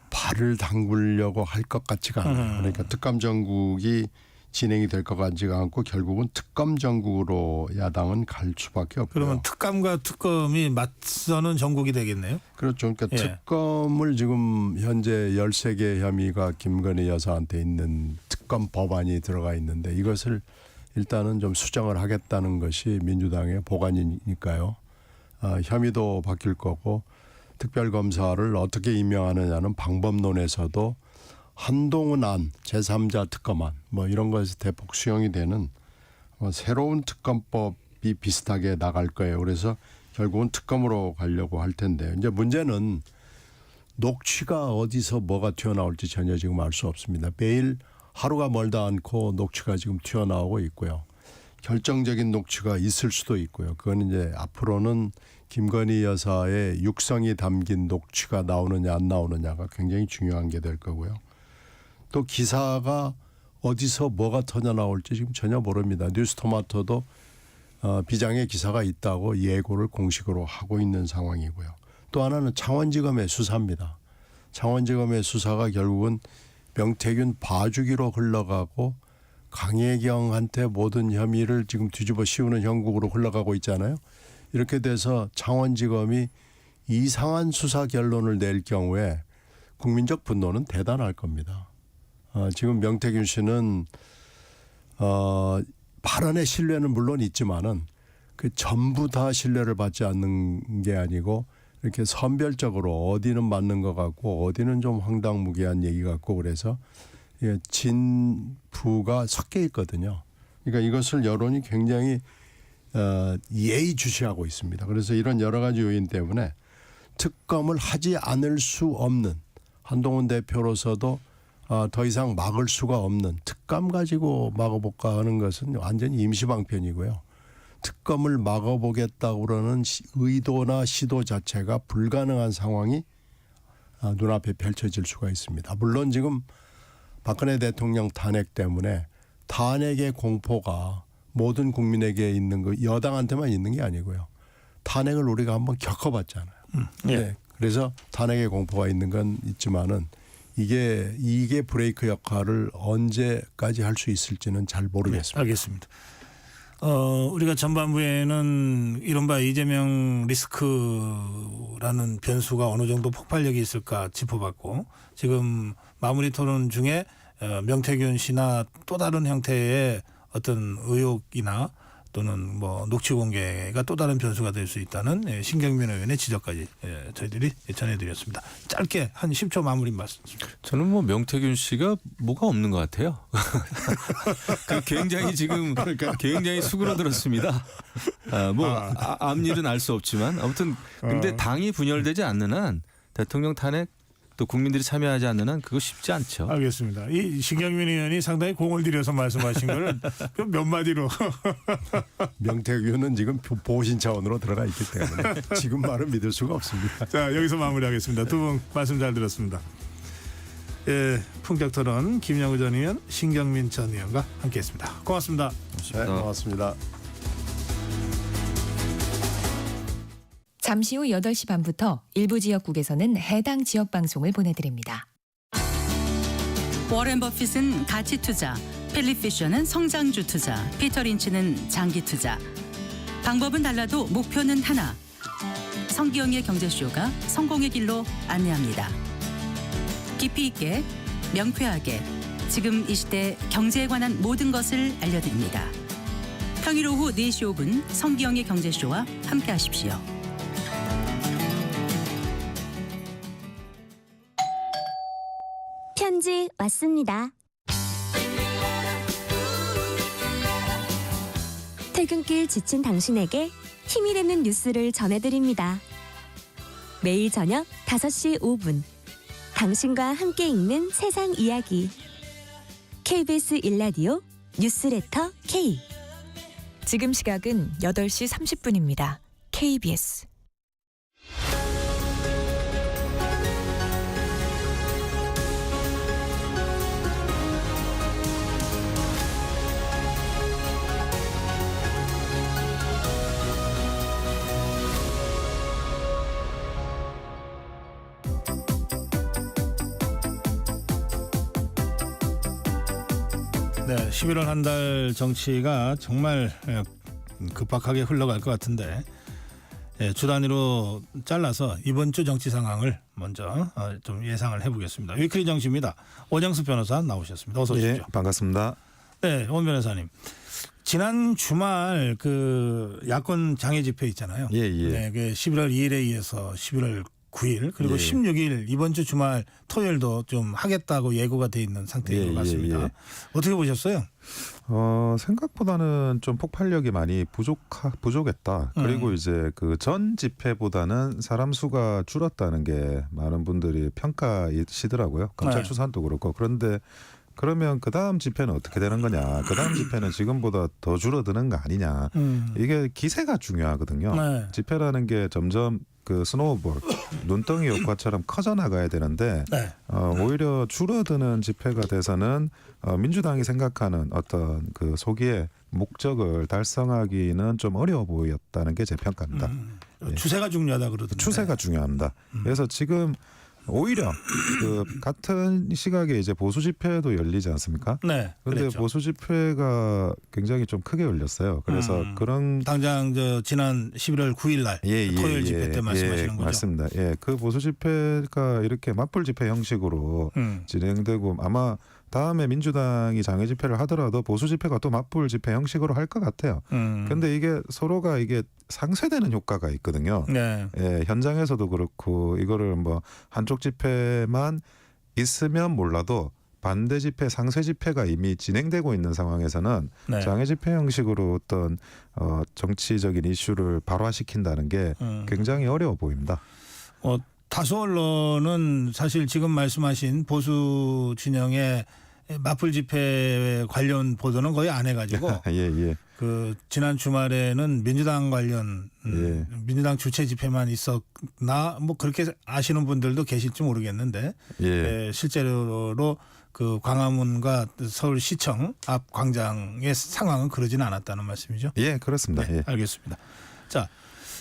발을 담그려고 할 것 같지가 않아요. 그러니까 특감 전국이 진행이 될 것 같지가 않고 결국은 특감 전국으로 야당은 갈 수밖에 없고요. 그러면 특감과 특검이 맞서는 전국이 되겠네요. 그렇죠. 그러니까 특검을 지금 현재 13개 혐의가 김건희 여사한테 있는 특검 법안이 들어가 있는데 이것을 일단은 좀 수정을 하겠다는 것이 민주당의 보관이니까요. 혐의도 바뀔 거고 특별검사를 어떻게 임명하느냐는 방법론에서도 한동훈 안, 제3자 특검안 뭐 이런 것이 대폭 수용이 되는 새로운 특검법이 비슷하게 나갈 거예요. 그래서 결국은 특검으로 가려고 할 텐데 이제 문제는 녹취가 어디서 뭐가 튀어나올지 전혀 지금 알 수 없습니다. 매일 하루가 멀다 않고 녹취가 지금 튀어나오고 있고요. 결정적인 녹취가 있을 수도 있고요. 그건 이제 앞으로는 김건희 여사의 육성이 담긴 녹취가 나오느냐 안 나오느냐가 굉장히 중요한 게 될 거고요. 또 기사가 어디서 뭐가 터져나올지 지금 전혀 모릅니다. 뉴스토마토도 비장의 기사가 있다고 예고를 공식으로 하고 있는 상황이고요. 또 하나는 창원지검의 수사입니다. 창원지검의 수사가 결국은 명태균 봐주기로 흘러가고 강혜경한테 모든 혐의를 지금 뒤집어 씌우는 형국으로 흘러가고 있잖아요. 이렇게 돼서 창원지검이 이상한 수사 결론을 낼 경우에 국민적 분노는 대단할 겁니다. 지금 명태균 씨는 발언의 신뢰는 물론 있지만은 그 전부 다 신뢰를 받지 않는 게 아니고 이렇게 선별적으로 어디는 맞는 것 같고 어디는 좀 황당무계한 얘기 같고 그래서 진부가 섞여 있거든요. 그러니까 이것을 여론이 굉장히 예의주시하고 있습니다. 그래서 이런 여러 가지 요인 때문에 특검을 하지 않을 수 없는 한동훈 대표로서도 더 이상 막을 수가 없는 특감 가지고 막아볼까 하는 것은 완전히 임시방편이고요. 특검을 막아보겠다고 그러는 의도나 시도 자체가 불가능한 상황이 눈앞에 펼쳐질 수가 있습니다. 물론 지금 박근혜 대통령 탄핵 때문에 탄핵의 공포가 모든 국민에게 있는 거 여당한테만 있는 게 아니고요. 탄핵을 우리가 한번 겪어봤잖아요. 네. 그래서 탄핵의 공포가 있는 건 있지만은 이게 브레이크 역할을 언제까지 할 수 있을지는 잘 모르겠습니다. 네, 알겠습니다. 우리가 전반부에는 이른바 이재명 리스크라는 변수가 어느 정도 폭발력이 있을까 짚어봤고 지금 마무리 토론 중에 명태균 씨나 또 다른 형태의 어떤 의혹이나 또는 뭐 녹취 공개가 또 다른 변수가 될 수 있다는 신경민 의원의 지적까지 저희들이 전해드렸습니다. 짧게 한 10초 마무리 말씀. 저는 뭐 명태균 씨가 뭐가 없는 것 같아요. 굉장히 지금 굉장히 수그러들었습니다. 앞일은 알 수 없지만 아무튼 근데 당이 분열되지 않는 한 대통령 탄핵 또 국민들이 참여하지 않는 한 그거 쉽지 않죠. 알겠습니다. 이 신경민 의원이 상당히 공을 들여서 말씀하신 걸 몇 마디로. 명태균은 지금 보신 차원으로 들어가 있기 때문에 지금 말은 믿을 수가 없습니다. 자, 여기서 마무리하겠습니다. 두 분 말씀 잘 들었습니다. 풍적 토론 김영우 전 의원, 신경민 전 의원과 함께했습니다. 고맙습니다. 네, 고맙습니다. 잠시 후 8시 반부터 일부 지역국에서는 해당 지역 방송을 보내드립니다. 워렌 버핏은 가치 투자, 펠리 피셔는 성장주 투자, 피터 린치는 장기 투자. 방법은 달라도 목표는 하나. 성기영의 경제쇼가 성공의 길로 안내합니다. 깊이 있게, 명쾌하게, 지금 이 시대 경제에 관한 모든 것을 알려드립니다. 평일 오후 4시 5분 성기영의 경제쇼와 함께하십시오. 편지 왔습니다. 퇴근길 지친 당신에게 힘이 되는 뉴스를 전해드립니다. 매일 저녁 5시 5분 당신과 함께 읽는 세상 이야기 KBS 1라디오 뉴스레터 K. 지금 시각은 8시 30분입니다. KBS. 네, 11월 한 달 정치가 정말 급박하게 흘러갈 것 같은데 주 단위로 잘라서 이번 주 정치 상황을 먼저 좀 예상을 해보겠습니다. 위클리 정치입니다. 오정수 변호사 나오셨습니다. 어서 오십시오. 예, 반갑습니다. 네, 온 변호사님. 지난 주말 그 야권 장애 집회 있잖아요. 예, 예. 네, 그 11월 2일에 이어서 11월 9일 그리고 예. 16일 이번 주 주말 토요일도 좀 하겠다고 예고가 돼 있는 상태인 것 같습니다. 예. 어떻게 보셨어요? 생각보다는 좀 폭발력이 많이 부족했다. 그리고 이제 그 전 집회보다는 사람 수가 줄었다는 게 많은 분들이 평가이시더라고요. 검찰 네. 추산도 그렇고. 그런데 그러면 그 다음 집회는 어떻게 되는 거냐? 그 다음 집회는 지금보다 더 줄어드는 거 아니냐? 이게 기세가 중요하거든요. 네. 집회라는 게 점점 그 스노우볼 눈덩이 효과처럼 커져 나가야 되는데 네. 오히려 줄어드는 집회가 돼서는 민주당이 생각하는 어떤 그 소기의 목적을 달성하기는 좀 어려워 보였다는 게 제 평가입니다. 예. 추세가 중요하다 그러던데. 추세가 중요합니다. 그래서 지금 오히려 그 같은 시각에 이제 보수 집회도 열리지 않습니까? 네. 그런데 그랬죠. 보수 집회가 굉장히 좀 크게 열렸어요. 그래서 그런 당장 저 지난 11월 9일 날 토요일 집회 때 말씀하시는 거죠? 맞습니다. 예, 그 보수 집회가 이렇게 맞불 집회 형식으로 진행되고 아마 다음에 민주당이 장애 집회를 하더라도 보수 집회가 또 맞불 집회 형식으로 할 것 같아요. 그런데 이게 서로가 이게 상쇄되는 효과가 있거든요. 네. 예, 현장에서도 그렇고 이거를 뭐 한쪽 집회만 있으면 몰라도 반대 집회, 상쇄 집회가 이미 진행되고 있는 상황에서는 네. 장애 집회 형식으로 어떤 정치적인 이슈를 발화시킨다는 게 굉장히 어려워 보입니다. 다수 언론은 사실 지금 말씀하신 보수 진영의 맞불 집회 관련 보도는 거의 안 해가지고 예. 그 지난 주말에는 민주당 관련 민주당 주최 집회만 있었나 뭐 그렇게 아시는 분들도 계실지 모르겠는데 실제로 그 광화문과 서울시청 앞 광장의 상황은 그러지는 않았다는 말씀이죠? 예, 그렇습니다. 네, 알겠습니다. 자,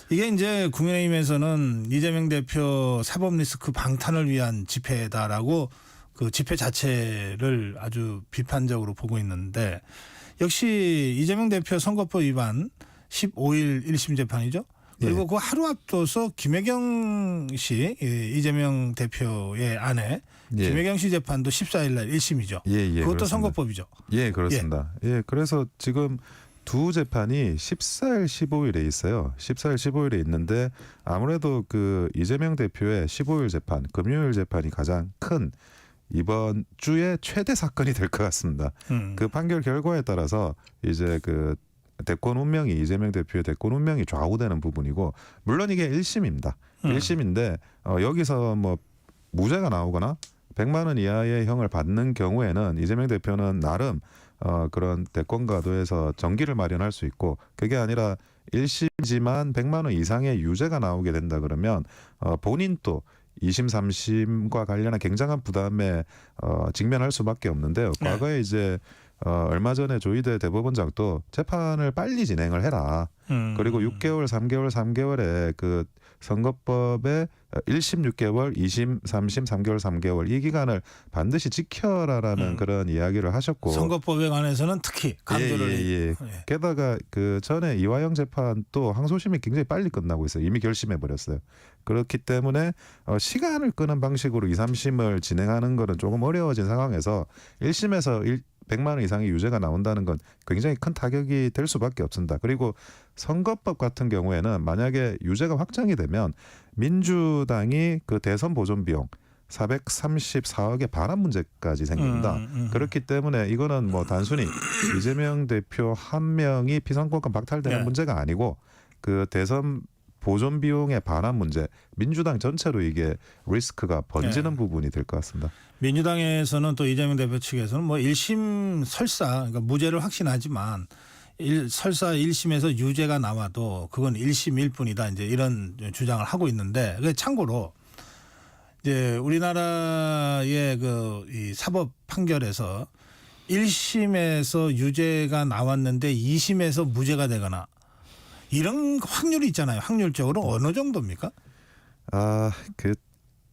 이게 이제 국민의힘에서는 이재명 대표 사법 리스크 방탄을 위한 집회다라고 그 집회 자체를 아주 비판적으로 보고 있는데 역시 이재명 대표 선거법 위반 15일 1심 재판이죠. 그리고 그 하루 앞둬서 김혜경 씨 이재명 대표의 아내 김혜경 씨 재판도 14일 날 1심이죠. 그것도 그렇습니다. 선거법이죠. 예, 그렇습니다. 예, 그래서 지금 두 재판이 14일, 15일에 있어요. 14일, 15일에 있는데 아무래도 그 이재명 대표의 15일 재판, 금요일 재판이 가장 큰 이번 주의 최대 사건이 될 것 같습니다. 그 판결 결과에 따라서 이제 그 대권 운명이 이재명 대표의 대권 운명이 좌우되는 부분이고 물론 이게 1심입니다. 1심인데 여기서 뭐 무죄가 나오거나 100만 원 이하의 형을 받는 경우에는 이재명 대표는 나름 그런 대권 가도에서 정기를 마련할 수 있고 그게 아니라 1심이지만 100만 원 이상의 유죄가 나오게 된다 그러면 본인 또 2심, 3심과 관련한 굉장한 부담에 직면할 수밖에 없는데요. 과거에 이제 얼마 전에 조희대 대법원장도 재판을 빨리 진행을 해라. 그리고 6개월, 3개월에 그 선거법에 1심 6개월, 2심 3심 3개월 3개월 이 기간을 반드시 지켜라라는 그런 이야기를 하셨고 선거법에 관해서는 특히 강조를 예. 게다가 그 전에 이화영 재판도 항소심이 굉장히 빨리 끝나고 있어요. 이미 결심해 버렸어요. 그렇기 때문에 시간을 끄는 방식으로 2, 3심을 진행하는 거는 조금 어려워진 상황에서 1심에서 100만 원 이상의 유죄가 나온다는 건 굉장히 큰 타격이 될 수밖에 없습니다. 그리고 선거법 같은 경우에는 만약에 유죄가 확정이 되면 민주당이 그 대선 보존 비용 434억의 반환 문제까지 생깁니다. 그렇기 때문에 이거는 뭐 단순히 이재명 대표 한 명이 피선거권 박탈되는 문제가 아니고 그 대선 보존 비용의 반환 문제, 민주당 전체로 이게 리스크가 번지는 부분이 될 것 같습니다. 민주당에서는 또 이재명 대표 측에서는 뭐 1심 설사, 그러니까 무죄를 확신하지만 설사 1심에서 유죄가 나와도 그건 1심일 뿐이다. 이제 이런 주장을 하고 있는데, 참고로 이제 우리나라의 이 사법 판결에서 1심에서 유죄가 나왔는데 2심에서 무죄가 되거나 이런 확률이 있잖아요. 확률적으로 어느 정도입니까?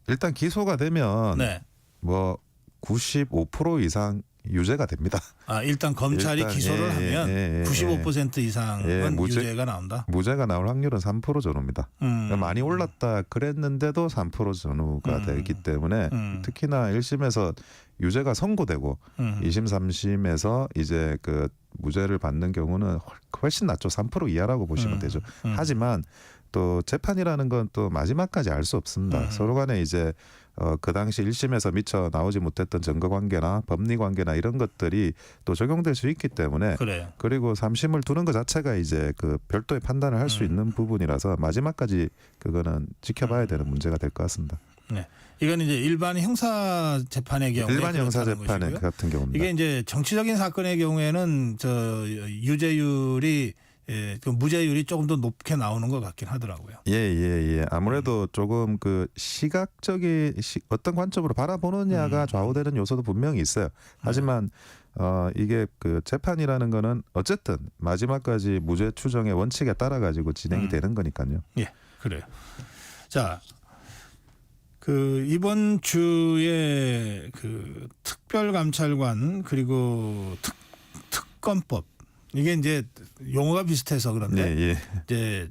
일단 기소가 되면 뭐 95% 이상 유죄가 됩니다. 일단 검찰이 기소를 하면 95% 이상은 유죄가 나온다. 무죄가 나올 확률은 3% 전후입니다. 많이 올랐다 그랬는데도 3% 전후가 되기 때문에 특히나 1심에서 유죄가 선고되고 2심, 3심에서 이제 그 무죄를 받는 경우는 훨씬 낮죠. 3% 이하라고 보시면 되죠. 하지만 또 재판이라는 건 또 마지막까지 알 수 없습니다. 서로 간에 이제 그 당시 1심에서 미처 나오지 못했던 증거관계나 법리관계나 이런 것들이 또 적용될 수 있기 때문에 그리고 3심을 두는 것 자체가 이제 그 별도의 판단을 할 수 있는 부분이라서 마지막까지 그거는 지켜봐야 되는 문제가 될 것 같습니다. 네. 이건 이제 일반 형사 재판의 경우에 일반 형사 재판 같은 경우입니다. 이게 이제 정치적인 사건의 경우에는 유죄율이 그 무죄율이 조금 더 높게 나오는 것 같긴 하더라고요. 예. 아무래도 조금 그 시각적인 어떤 관점으로 바라보느냐가 좌우되는 요소도 분명히 있어요. 하지만 이게 그 재판이라는 거는 어쨌든 마지막까지 무죄 추정의 원칙에 따라 가지고 진행이 되는 거니까요. 예, 그래요. 자, 그 이번 주에 그 특별감찰관 그리고 특검법 이게 이제 용어가 비슷해서 그런데 이제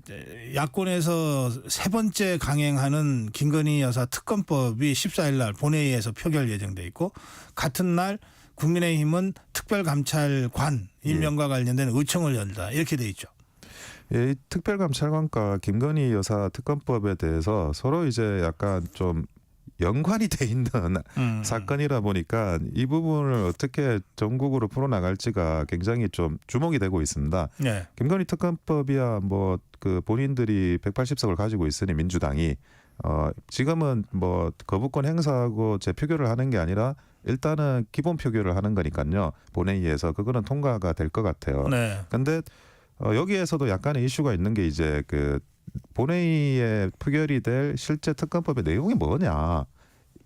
야권에서 세 번째 강행하는 김건희 여사 특검법이 14일 날 본회의에서 표결 예정돼 있고 같은 날 국민의힘은 특별감찰관 임명과 관련된 의청을 열다 이렇게 돼 있죠. 이 특별감찰관과 김건희 여사 특검법에 대해서 서로 이제 약간 좀 연관이 돼 있는 사건이라 보니까 이 부분을 어떻게 전국으로 풀어나갈지가 굉장히 좀 주목이 되고 있습니다. 김건희 특검법이야 뭐 그 본인들이 180석을 가지고 있으니 민주당이 지금은 뭐 거부권 행사하고 재표결을 하는 게 아니라 일단은 기본 표결을 하는 거니까요. 본회의에서 그거는 통과가 될 것 같아요. 그런데 여기에서도 약간의 이슈가 있는 게 이제 그 본회의에 표결이 될 실제 특검법의 내용이 뭐냐.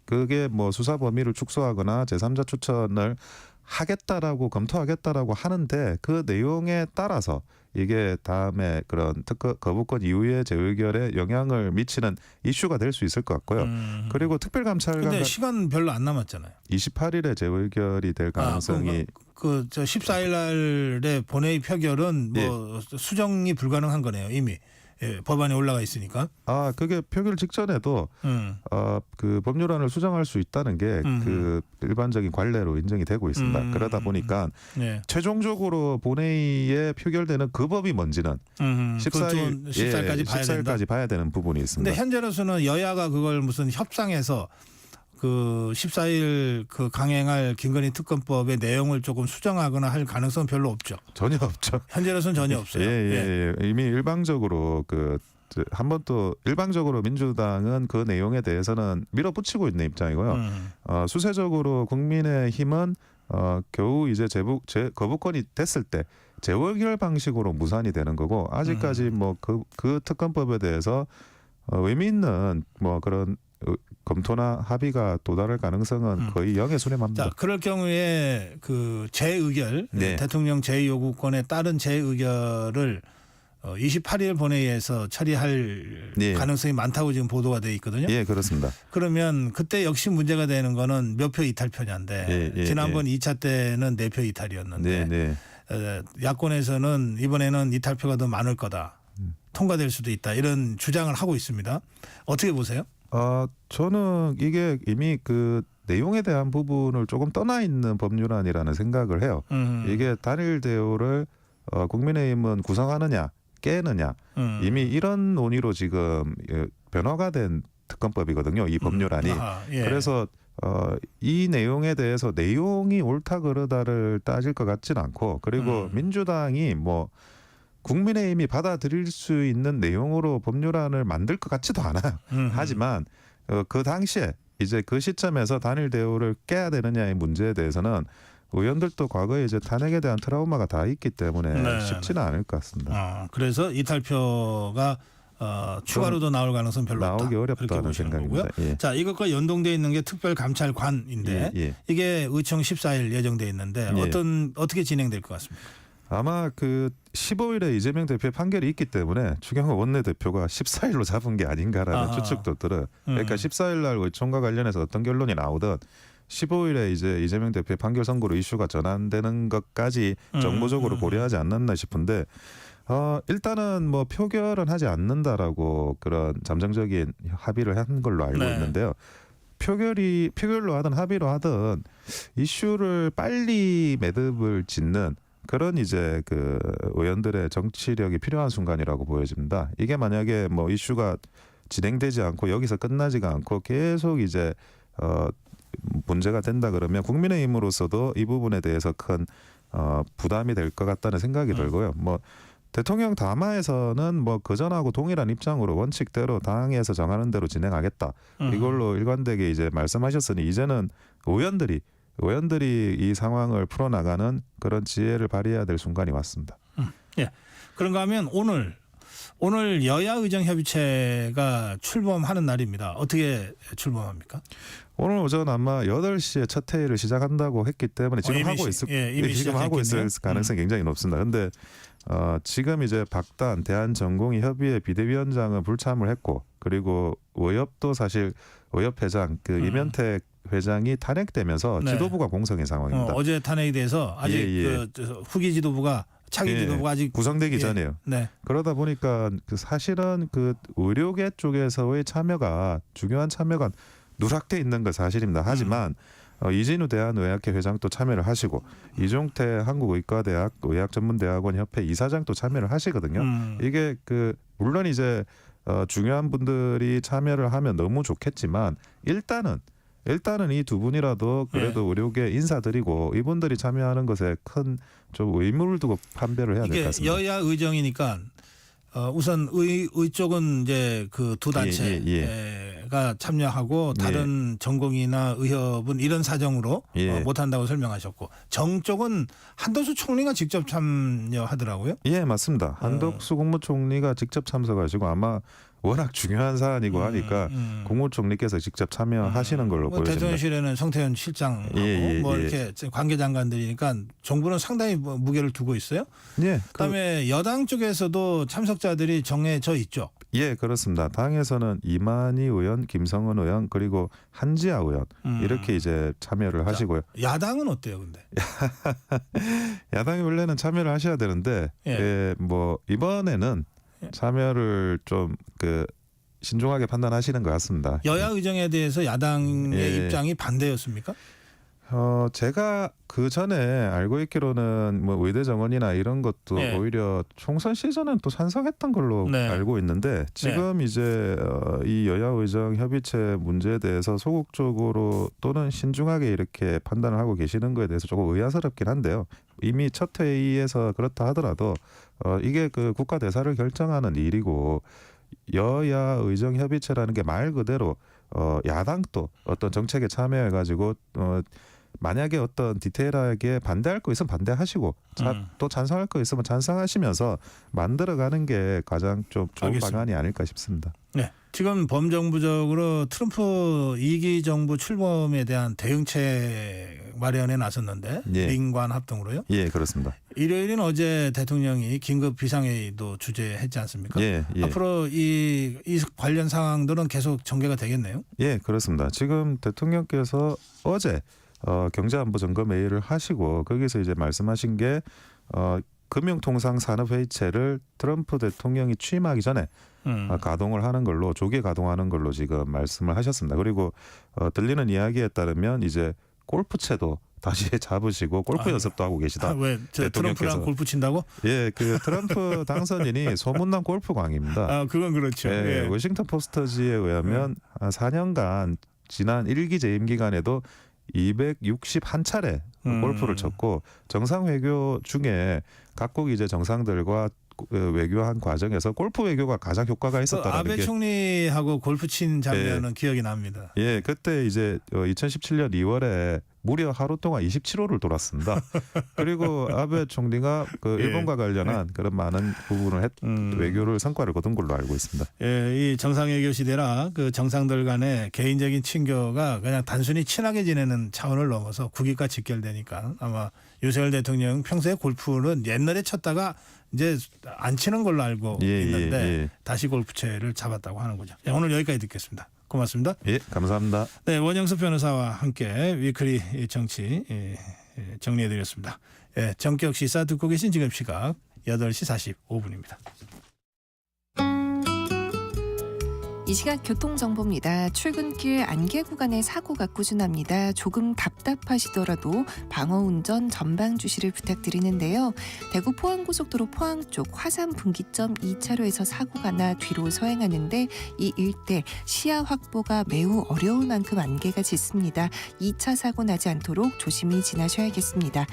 그게 뭐 수사 범위를 축소하거나 제3자 추천을 하겠다라고 검토하겠다라고 하는데 그 내용에 따라서 이게 다음에 그런 거부권 이후의 재의결에 영향을 미치는 이슈가 될 수 있을 것 같고요. 그리고 특별감찰관 근데 시간 별로 안 남았잖아요. 28일에 재의결이 될 가능성이 그 14일 날의 본회의 표결은 뭐 수정이 불가능한 거네요. 이미. 법안이 올라가 있으니까. 그게 표결 직전에도 그 법률안을 수정할 수 있다는 게 그 일반적인 관례로 인정이 되고 있습니다. 그러다 보니까 최종적으로 본회의에 표결되는 그 법이 뭔지는 14일까지 봐야 되는 부분이 있습니다. 근데 현재로서는 여야가 그걸 무슨 협상해서 그 14일 그 강행할 김건희 특검법의 내용을 조금 수정하거나 할 가능성은 별로 없죠. 전혀 없죠. 현재로서는 전혀 없어요. 이미 일방적으로 한 번 또 일방적으로 민주당은 그 내용에 대해서는 밀어붙이고 있는 입장이고요. 수세적으로 국민의힘은 겨우 이제 거부권이 됐을 때 재의결 방식으로 무산이 되는 거고 아직까지 뭐 그 특검법에 대해서 의미 있는 뭐 그런 검토나 합의가 도달할 가능성은 거의 0에 수렴합니다. 자, 그럴 경우에 그 재의결, 네. 대통령 재요구권에 따른 재의결을 28일 본회의에서 처리할 네. 가능성이 많다고 지금 보도가 돼 있거든요. 예, 그렇습니다. 그러면 그때 역시 문제가 되는 거는 몇 표 이탈표냐인데 예, 지난번 2차 때는 4표 이탈이었는데 네. 야권에서는 이번에는 이탈표가 더 많을 거다. 통과될 수도 있다. 이런 주장을 하고 있습니다. 어떻게 보세요? 저는 이게 이미 그 내용에 대한 부분을 조금 떠나 있는 법률안이라는 생각을 해요. 이게 단일 대우를 국민의힘은 구성하느냐 깨느냐 이미 이런 논의로 지금 변화가 된 특검법이거든요. 이 법률안이. 예. 그래서 이 내용에 대해서 내용이 옳다 그르다를 따질 것 같지는 않고 그리고 민주당이 뭐 국민의힘이 받아들일 수 있는 내용으로 법률안을 만들 것 같지도 않아요. 하지만 그 당시에 이제 그 시점에서 단일 대우를 깨야 되느냐의 문제에 대해서는 의원들도 과거에 이제 탄핵에 대한 트라우마가 다 있기 때문에 쉽지는 않을 것 같습니다. 그래서 이탈표가 추가로도 나올 가능성 별로 없다. 나오기 어렵다는 생각입니다. 예. 자, 이것과 연동돼 있는 게 특별감찰관인데 예. 이게 의총 14일 예정돼 있는데 예. 어떻게 진행될 것 같습니까? 아마 그 15일에 이재명 대표의 판결이 있기 때문에 추경호 원내대표가 14일로 잡은 게 아닌가라는 추측도 들어요. 그러니까 14일 날 의총과 관련해서 어떤 결론이 나오든 15일에 이제 이재명 대표의 판결 선고로 이슈가 전환되는 것까지 정보적으로 고려하지 않았나 싶은데 일단은 뭐 표결은 하지 않는다라고 그런 잠정적인 합의를 한 걸로 알고 있는데요. 표결로 하든 합의로 하든 이슈를 빨리 매듭을 짓는 그런 이제 그 의원들의 정치력이 필요한 순간이라고 보여집니다. 이게 만약에 뭐 이슈가 진행되지 않고 여기서 끝나지가 않고 계속 이제 문제가 된다 그러면 국민의힘으로서도 이 부분에 대해서 큰 부담이 될 것 같다는 생각이 들고요. 뭐 대통령 담화에서는 뭐 그전하고 동일한 입장으로 원칙대로 당에서 정하는 대로 진행하겠다. 이걸로 일관되게 이제 말씀하셨으니 이제는 의원들이 이 상황을 풀어나가는 그런 지혜를 발휘해야 될 순간이 왔습니다. 예. 그런가 하면 오늘 여야 의정협의체가 출범하는 날입니다. 어떻게 출범합니까? 오늘 오전 아마 8시에 첫 회의를 시작한다고 했기 때문에 지금 하고 있을 가능성이 굉장히 높습니다. 그런데 지금 이제 박단 대한전공의협의회 비대위원장은 불참을 했고 그리고 의협도 사실 의협회장 이면택 회장이 탄핵되면서 지도부가 공석인 상황입니다. 어제 탄핵에 대해서 아직 후기 지도부가 차기 지도부가 아직 구성되기 전이에요. 네. 그러다 보니까 사실은 그 의료계 쪽에서의 참여가 중요한 참여가 누락돼 있는 건 사실입니다. 하지만 이진우 대한의학회 회장도 참여를 하시고 이종태 한국의과대학 의학전문대학원 협회 이사장도 참여를 하시거든요. 이게 물론 이제 중요한 분들이 참여를 하면 너무 좋겠지만 일단은 이 두 분이라도 그래도 의료계 인사드리고 이분들이 참여하는 것에 큰 좀 의무를 두고 판별을 해야 될 것 같습니다. 여야 의정이니까 우선 의 쪽은 이제 그 두 단체가 참여하고 다른 전공의나 의협은 이런 사정으로 못한다고 설명하셨고 정 쪽은 한덕수 총리가 직접 참여하더라고요. 예, 맞습니다. 한덕수 국무총리가 직접 참석하시고 아마 워낙 중요한 사안이고 하니까 국무총리께서 직접 참여하시는 걸로 보여집니다. 대통령실에는 성태현 실장하고 이렇게 관계장관들이니까 정부는 상당히 무게를 두고 있어요. 예. 그다음에 여당 쪽에서도 참석자들이 정해져 있죠. 예, 그렇습니다. 당에서는 이만희 의원, 김성은 의원 그리고 한지아 의원 이렇게 이제 참여를 하시고요. 야당은 어때요, 근데? 야당이 원래는 참여를 하셔야 되는데 뭐 이번에는 참여를 좀 신중하게 판단하시는 것 같습니다. 여야 의정에 대해서 야당의 입장이 반대였습니까? 제가 그 전에 알고 있기로는 뭐 의대 정원이나 이런 것도 오히려 총선 시즌은 또 찬성했던 걸로 알고 있는데 지금 이제 이 여야 의정 협의체 문제에 대해서 소극적으로 또는 신중하게 이렇게 판단을 하고 계시는 거에 대해서 조금 의아스럽긴 한데요. 이미 첫 회의에서 그렇다 하더라도 이게 국가 대사를 결정하는 일이고 여야 의정 협의체라는 게 말 그대로 야당도 어떤 정책에 참여해가지고 만약에 어떤 디테일하게 반대할 거 있으면 반대하시고 또 찬성할 거 있으면 찬성하시면서 만들어가는 게 가장 좀 좋은 방안이 아닐까 싶습니다. 네, 지금 범정부적으로 트럼프 2기 정부 출범에 대한 대응책 마련에 나섰는데 예. 민관 합동으로요. 예, 그렇습니다. 일요일은 어제 대통령이 긴급 비상회의도 주재했지 않습니까? 예, 예. 앞으로 이 관련 상황들은 계속 전개가 되겠네요. 예, 그렇습니다. 지금 대통령께서 어제 경제안보 점검 회의를 하시고 거기서 이제 말씀하신 게 금융통상산업회의체를 트럼프 대통령이 취임하기 전에 가동을 하는 걸로 조기에 가동하는 걸로 지금 말씀을 하셨습니다. 그리고 들리는 이야기에 따르면 이제 골프채도 다시 잡으시고 골프 연습도 하고 계시다. 왜 트럼프랑 골프 친다고? 예, 그 트럼프 당선인이 소문난 골프광입니다. 아, 그건 그렇죠. 예, 예. 워싱턴 포스트지에 의하면 4년간 지난 1기 재임 기간에도 261차례 골프를 쳤고 정상 외교 중에 각국 이제 정상들과 외교한 과정에서 골프 외교가 가장 효과가 있었다는 아베 게 총리하고 골프 친 장면은 기억이 납니다. 예, 그때 이제 2017년 2월에 무려 하루 동안 27호를 돌았습니다. 그리고 아베 총리가 그 일본과 관련한 그런 많은 부분을 외교를 성과를 거둔 걸로 알고 있습니다. 예, 이 정상외교 시대라 그 정상들 간의 개인적인 친교가 그냥 단순히 친하게 지내는 차원을 넘어서 국익과 직결되니까 아마 윤석열 대통령 평소에 골프는 옛날에 쳤다가 이제 안 치는 걸로 알고 있는데 다시 골프채를 잡았다고 하는 거죠. 예, 오늘 여기까지 듣겠습니다. 고맙습니다. 예, 감사합니다. 네, 원영수 변호사와 함께 위클리 정치 정리해드렸습니다. 예, 정격 시사 듣고 계신 지금 시각 8시 45분입니다. 이 시각 교통정보입니다. 출근길 안개 구간에 사고가 꾸준합니다. 조금 답답하시더라도 방어운전 전방 주시를 부탁드리는데요. 대구 포항고속도로 포항 쪽 화산 분기점 2차로에서 사고가 나 뒤로 서행하는데 이 일대 시야 확보가 매우 어려울 만큼 안개가 짙습니다. 2차 사고 나지 않도록 조심히 지나셔야겠습니다.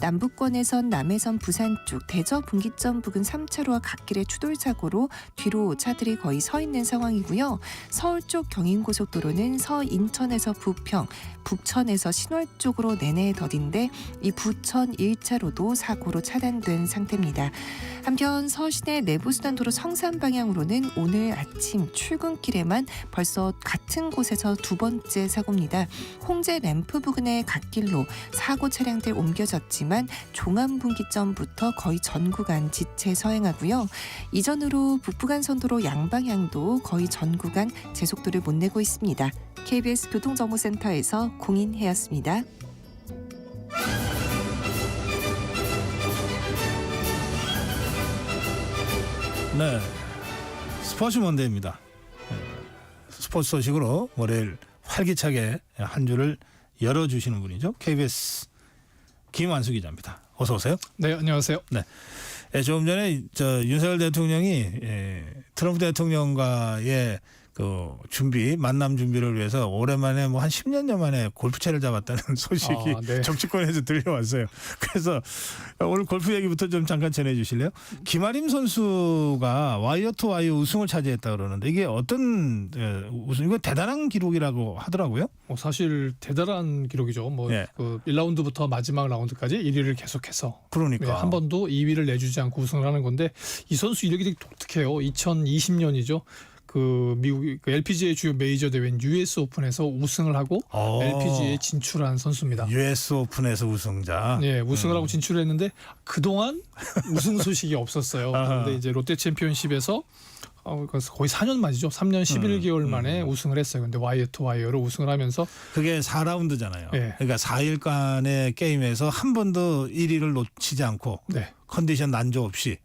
남북권에선 남해선 부산 쪽 대저 분기점 부근 3차로와 갓길의 추돌 사고로 뒤로 차들이 거의 서 있는 상황이고요. 서울 쪽 경인고속도로는 서인천에서 부평, 북천에서 신월 쪽으로 내내 더딘데 이 부천 1차로도 사고로 차단된 상태입니다. 한편 서시내 내부순환도로 성산 방향으로는 오늘 아침 출근길에만 벌써 같은 곳에서 두 번째 사고입니다. 홍제 램프 부근의 갓길로 사고 차량들 옮겨졌지만 종암분기점부터 거의 전 구간 지체 서행하고요. 이전으로 북부간선도로 양방향도 거의 전 구간 제속도를 못 내고 있습니다. KBS 교통정보센터에서 공인해였습니다. 네, 스포츠 먼데이입니다. 스포츠 소식으로 월요일 활기차게 한 주를 열어주시는 분이죠. KBS 김완수 기자입니다. 어서 오세요. 네, 안녕하세요. 네, 조금 전에 윤석열 대통령이 트럼프 대통령과의 그 만남 준비를 위해서 오랜만에 뭐 한 10년여 만에 골프채를 잡았다는 소식이 정치권에서 들려왔어요. 그래서 오늘 골프 얘기부터 좀 잠깐 전해주실래요? 김아림 선수가 와이어 투 와이어 우승을 차지했다 그러는데 이게 어떤 우승? 이거 대단한 기록이라고 하더라고요. 사실 대단한 기록이죠. 그 1라운드부터 마지막 라운드까지 1위를 계속해서 그러니까 한 번도 2위를 내주지 않고 우승을 하는 건데 이 선수 이력이 되게 독특해요. 2020년이죠. 그 미국 LPGA 주요 메이저 대회인 US 오픈에서 우승을 하고 LPGA에 진출한 선수입니다. US 오픈에서 우승자. 네, 우승을 하고 진출했는데 그동안 우승 소식이 없었어요. 그런데 이제 롯데 챔피언십에서 거의 4년 만이죠. 3년 11개월 만에 우승을 했어요. 근데 와이어 투 와이어로 우승을 하면서 그게 4라운드잖아요. 네. 그러니까 4일간의 게임에서 한 번도 1위를 놓치지 않고 컨디션 난조 없이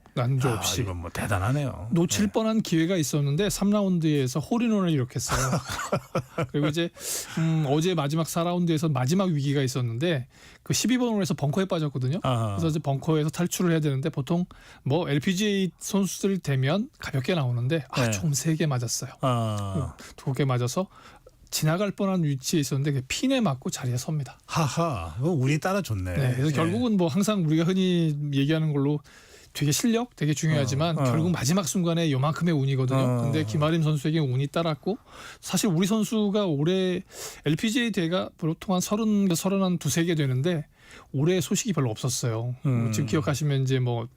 이건 뭐 대단하네요. 놓칠 뻔한 기회가 있었는데 3라운드에서 홀인원을 기록했어요. 그리고 이제 어제 마지막 4라운드에서 마지막 위기가 있었는데 그 12번 홀에서 벙커에 빠졌거든요. 그래서 이제 벙커에서 탈출을 해야 되는데 보통 뭐 LPGA 선수들 되면 가볍게 나오는데 총 3개 맞았어요. 2개 맞아서 지나갈 뻔한 위치에 있었는데 핀에 맞고 자리에 섭니다. 하하, 운이 따라줬네. 네, 그래서 결국은 뭐 항상 우리가 흔히 얘기하는 걸로 되게 실력 되게 중요하지만 결국 마지막 순간에 요만큼의 운이거든요. 근데 김아림 선수에게 운이 따랐고 사실 우리 선수가 올해 LPGA 대회가 보통 한 32개 되는데 올해 소식이 별로 없었어요. 지금 기억하시면 이제 뭐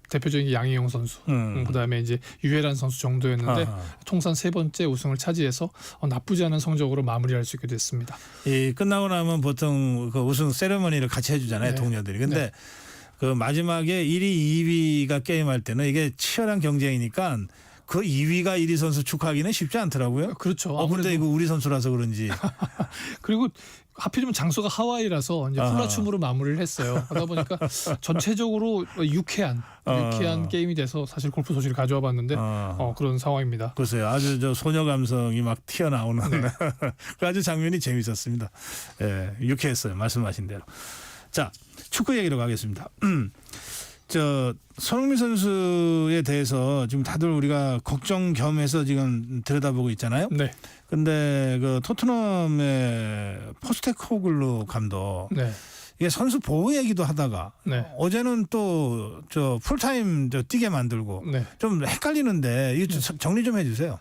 대표적인 게 양희영 선수, 그다음에 이제 유혜란 선수 정도였는데 통산 3번째 우승을 차지해서 나쁘지 않은 성적으로 마무리할 수 있게 됐습니다. 이 끝나고 나면 보통 그 우승 세레머니를 같이 해주잖아요, 네. 동료들이. 근데 네. 그 마지막에 1위, 2위가 게임할 때는 이게 치열한 경쟁이니까 그 2위가 1위 선수 축하하기는 쉽지 않더라고요. 그렇죠. 근데 이거 우리 선수라서 그런지. 그리고 하필이면 장소가 하와이라서 이제 훌라춤으로 마무리를 했어요. 그러다 보니까 전체적으로 유쾌한 게임이 돼서 사실 골프 소식을 가져와 봤는데 그런 상황입니다. 글쎄요, 아주 저 소녀 감성이 막 튀어나오는 네. 그 아주 장면이 재밌었습니다. 예, 유쾌했어요. 말씀하신 대로. 자, 축구 얘기로 가겠습니다. 저 손흥민 선수에 대해서 지금 다들 우리가 걱정 겸해서 지금 들여다보고 있잖아요. 네. 근데 그 토트넘의 포스테코글루 감독 네. 이게 선수 보호 얘기도 하다가 네. 어제는 또 저 풀타임 뛰게 만들고 네. 좀 헷갈리는데 이거 좀 정리 좀 해주세요.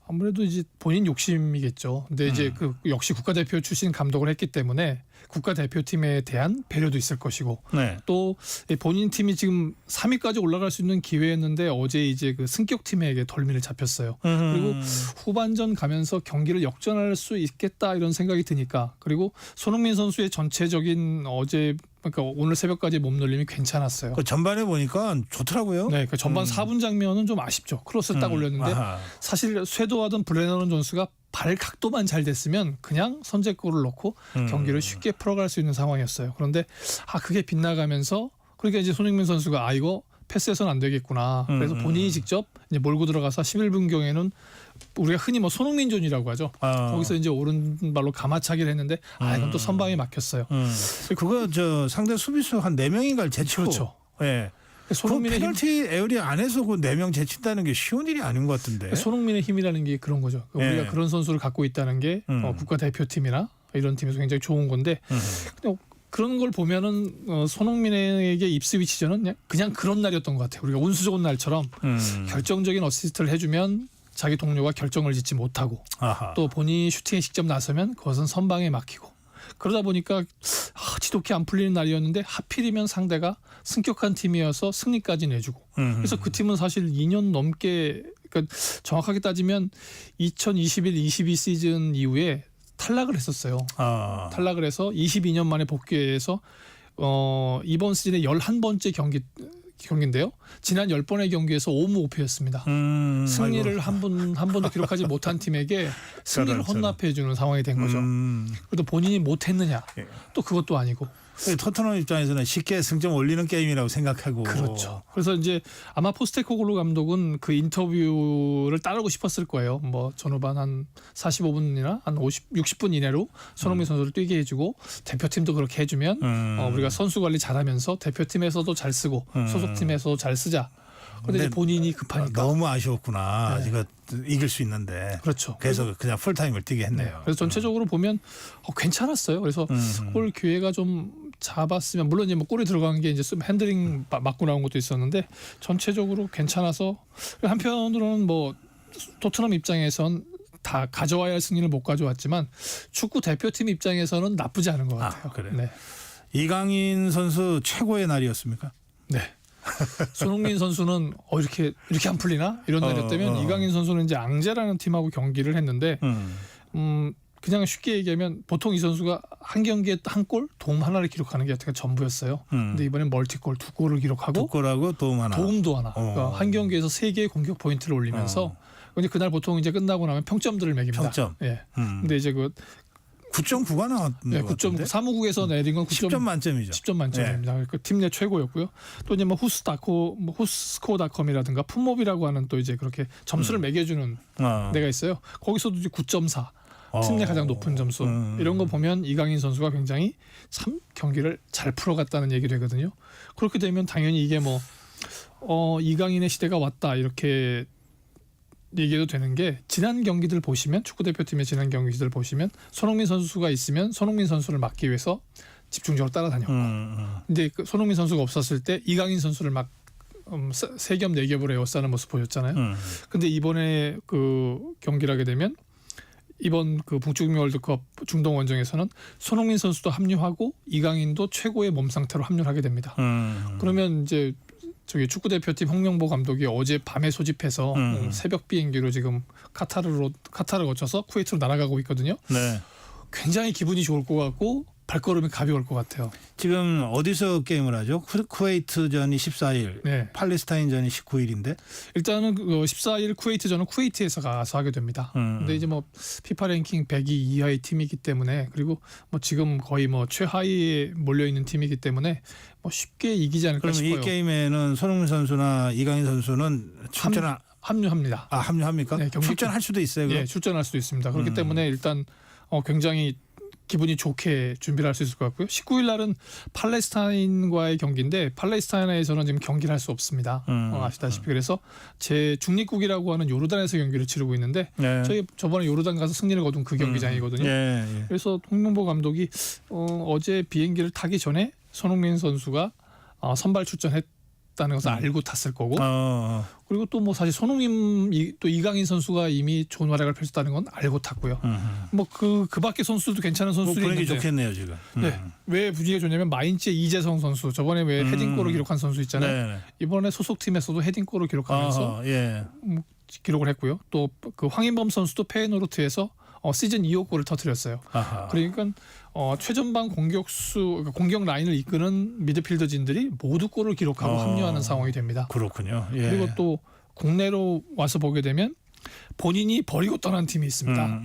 아무래도 이제 본인 욕심이겠죠. 근데 이제 그 역시 국가대표 출신 감독을 했기 때문에 국가대표팀에 대한 배려도 있을 것이고 네. 또 본인 팀이 지금 3위까지 올라갈 수 있는 기회였는데 어제 이제 그 승격팀에게 덜미를 잡혔어요. 그리고 후반전 가면서 경기를 역전할 수 있겠다 이런 생각이 드니까 그리고 손흥민 선수의 전체적인 어제 그러니까 오늘 새벽까지 몸놀림이 괜찮았어요. 그 전반에 보니까 좋더라고요. 네, 그 전반 4분 장면은 좀 아쉽죠. 크로스 딱 올렸는데 사실 쇄도하던 브레넌 존스가 발 각도만 잘 됐으면 그냥 선제골을 넣고 경기를 쉽게 풀어갈 수 있는 상황이었어요. 그런데 그게 빗나가면서 그러니까 이제 손흥민 선수가 이거 패스해서는 안 되겠구나. 그래서 본인이 직접 이제 몰고 들어가서 11분경에는 우리가 흔히 뭐 손흥민존이라고 하죠. 거기서 이제 오른발로 가마차기를 했는데 이건 또 선방에 막혔어요. 그거 저 상대 수비수 한 4명인가를 제치고. 그렇죠. 예. 손흥민의 페널티 에어리어 안에서 그 4명 제친다는 게 쉬운 일이 아닌 것 같은데. 손흥민의 힘이라는 게 그런 거죠. 우리가 그런 선수를 갖고 있다는 게 국가대표팀이나 이런 팀에서 굉장히 좋은 건데 근데 그런 걸 보면은 손흥민에게 입스위치전은 그냥 그런 날이었던 것 같아요. 우리가 운수 좋은 날처럼 결정적인 어시스트를 해주면 자기 동료가 결정을 짓지 못하고 또 본인이 슈팅에 직접 나서면 그것은 선방에 막히고 그러다 보니까 지독히 안 풀리는 날이었는데 하필이면 상대가 승격한 팀이어서 승리까지 내주고 그래서 그 팀은 사실 2년 넘게 그러니까 정확하게 따지면 2021-22 시즌 이후에 탈락을 했었어요. 탈락을 해서 22년 만에 복귀해서 이번 시즌에 11번째 경기인데요. 지난 10번의 경기에서 5무 5패였습니다. 승리를 한 번도 기록하지 못한 팀에게 승리를 헌납해 주는 상황이 된 거죠. 그래도 본인이 못했느냐? 또 그것도 아니고. 토트넘 입장에서는 쉽게 승점 올리는 게임이라고 생각하고. 그렇죠. 그래서 이제 아마 포스테코글루 감독은 그 인터뷰를 따르고 싶었을 거예요. 뭐 전후반 한 45분이나 한 60분 이내로 손흥민 선수를 뛰게 해주고 대표팀도 그렇게 해주면 우리가 선수 관리 잘하면서 대표팀에서도 잘 쓰고 소속팀에서도 잘 쓰자. 근데 본인이 급하니까 너무 아쉬웠구나. 이거 이길 수 있는데. 그렇죠. 그래서 그냥 풀타임을 뛰게 했네요. 그래서 전체적으로 보면 괜찮았어요. 그래서 골 기회가 좀 잡았으면 물론 이제 뭐 골이 들어간 게 이제 핸들링 맞고 나온 것도 있었는데 전체적으로 괜찮아서 한편으로는 뭐 토트넘 입장에선 다 가져와야 할 승리를 못 가져왔지만 축구 대표팀 입장에서는 나쁘지 않은 것 같아요. 그래요. 네. 이강인 선수 최고의 날이었습니까? 네. 손흥민 선수는 이렇게 안 풀리나 이런 날이었다면 이강인 선수는 이제 앙제라는 팀하고 경기를 했는데 그냥 쉽게 얘기하면 보통 이 선수가 한 경기에 한 골 도움 하나를 기록하는 게 어떻게 전부였어요. 근데 이번엔 멀티골 2골을 기록하고 2골하고 도움도 하나. 그러니까 한 경기에서 3개의 공격 포인트를 올리면서 근데 그날 보통 이제 끝나고 나면 평점들을 매깁니다. 평점. 예. 근데 이제 그 9.9가 나왔던 것 같은데. 사무국에서 내린 건 10점 만점이죠. 10점 만점입니다. 그 팀 내 최고였고요. 또 이제 뭐 후스코어닷컴이라든가 풋몹이라고 하는 또 이제 그렇게 점수를 매겨주는 데가 있어요. 거기서도 이제 9.4. 팀 내 가장 높은 점수. 이런 거 보면 이강인 선수가 굉장히 참 경기를 잘 풀어갔다는 얘기 되거든요. 그렇게 되면 당연히 이게 뭐 이강인의 시대가 왔다 이렇게 얘기해도 되는 게 지난 경기들 보시면 축구대표팀의 지난 경기들 보시면 손흥민 선수가 있으면 손흥민 선수를 막기 위해서 집중적으로 따라다녔고 근데 그 손흥민 선수가 없었을 때 이강인 선수를 막 3겹 4겹으로 에워싸는 모습 보였잖아요. 근데 이번에 그 경기를 하게 되면 이번 그 북중미 월드컵 중동 원정에서는 손흥민 선수도 합류하고 이강인도 최고의 몸 상태로 합류하게 됩니다. 그러면 이제 저기 축구 대표팀 홍명보 감독이 어제 밤에 소집해서 새벽 비행기로 지금 카타르를 거쳐서 쿠웨이트로 날아가고 있거든요. 네. 굉장히 기분이 좋을 것 같고 발걸음이 가벼울 것 같아요. 지금 어디서 게임을 하죠? 쿠웨이트전이 14일, 네. 팔레스타인전이 19일인데 일단은 14일 쿠웨이트전은 쿠웨이트에서 가서 하게 됩니다. 근데 이제 뭐 피파 랭킹 102 이하의 팀이기 때문에 그리고 뭐 지금 거의 뭐 최하위에 몰려 있는 팀이기 때문에 뭐 쉽게 이기지 않을까 그러면 싶어요. 이 게임에는 손흥민 선수나 이강인 선수는 출전 합류합니다. 합류합니까? 네, 출전할 수도 있어요. 네, 출전할 수도 있습니다. 그렇기 때문에 일단 굉장히 기분이 좋게 준비를 할 수 있을 것 같고요. 19일 날은 팔레스타인과의 경기인데 팔레스타인에서는 지금 경기를 할 수 없습니다. 아시다시피 그래서 제 중립국이라고 하는 요르단에서 경기를 치르고 있는데 네. 저희 저번에 요르단 가서 승리를 거둔 그 경기장이거든요. 예. 그래서 홍명보 감독이 어제 비행기를 타기 전에 손흥민 선수가 선발 출전했다는 것을 알고 탔을 거고 그리고 또 뭐 사실 손흥민 또 이강인 선수가 이미 좋은 활약을 펼쳤다는 건 알고 탔고요. 뭐 그 밖에 선수도 괜찮은 선수들이 분위기 있는데 좋겠네요 지금. 네. 왜 분위기가 좋냐면 마인츠의 이재성 선수 저번에 왜 헤딩골을 기록한 선수 있잖아요. 네. 이번에 소속팀에서도 헤딩골을 기록하면서 기록을 했고요. 또 그 황인범 선수도 페이노르트에서 시즌 2호 골을 터뜨렸어요. 그러니까 최전방 공격 라인을 이끄는 미드필더진들이 모두 골을 기록하고 합류하는 상황이 됩니다. 그렇군요. 예. 그리고 또 국내로 와서 보게 되면 본인이 버리고 떠난 팀이 있습니다.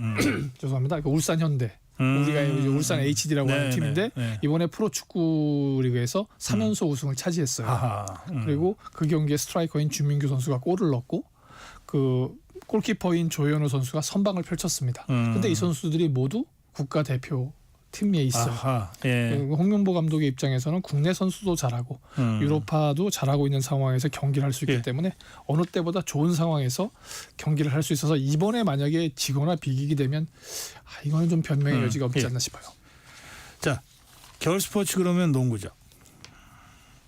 죄송합니다. 그러니까 울산 현대. 우리가 이제 울산 HD라고 하는 팀인데 이번에 프로축구 리그에서 3연속 우승을 차지했어요. 그리고 그 경기에 스트라이커인 주민규 선수가 골을 넣고 그 골키퍼인 조현우 선수가 선방을 펼쳤습니다. 근데 이 선수들이 모두 국가대표 팀에 있어요. 홍명보 감독의 입장에서는 국내 선수도 잘하고 유로파도 잘하고 있는 상황에서 경기를 할 수 있기 때문에 어느 때보다 좋은 상황에서 경기를 할 수 있어서 이번에 만약에 지거나 비기게 되면 이거는 좀 변명의 여지가 없지 않나 싶어요. 자, 겨울 스포츠 그러면 농구죠.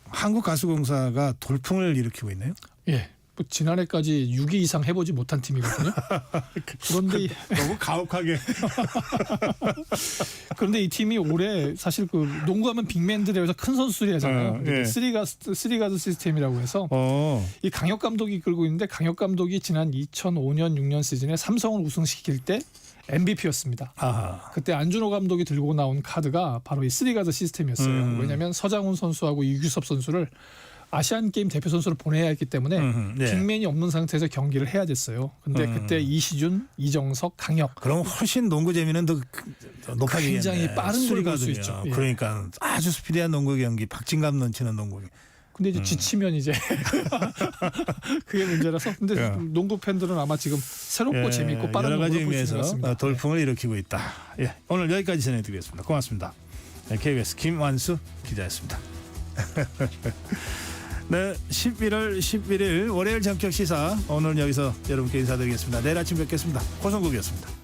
한국가스공사가 돌풍을 일으키고 있네요. 예. 지난해까지 6위 이상 해보지 못한 팀이거든요. 그런데 너무 가혹하게. 그런데 이 팀이 올해 사실 그 농구하면 빅맨들에서 큰 선수들이 하잖아요. 쓰리가드 시스템이라고 해서 이 강혁 감독이 이끌고 있는데 강혁 감독이 지난 2005년 6년 시즌에 삼성을 우승시킬 때 MVP였습니다. 그때 안준호 감독이 들고 나온 카드가 바로 이 쓰리가드 시스템이었어요. 왜냐하면 서장훈 선수하고 이규섭 선수를 아시안 게임 대표 선수를 보내야 했기 때문에 빅맨이 없는 상태에서 경기를 해야 됐어요. 근데 그때 이시준, 이정석, 강혁. 그럼 훨씬 농구 재미는 더 높아지겠네. 굉장히 빠른 걸 볼 수 있죠. 그러니까 아주 스피디한 농구 경기, 박진감 넘치는 농구. 근데 이제 지치면 이제 그게 문제라서. 근데 농구 팬들은 아마 지금 새롭고 재미있고 빠른 여러 가지 농구를 볼 수 있는 것 같습니다. 의미에서 돌풍을 일으키고 있다. 오늘 여기까지 전해드리겠습니다. 고맙습니다. KBS 김완수 기자였습니다. 네, 11월 11일 월요일 전격 시사 오늘 여기서 여러분께 인사드리겠습니다. 내일 아침 뵙겠습니다. 고성국이었습니다.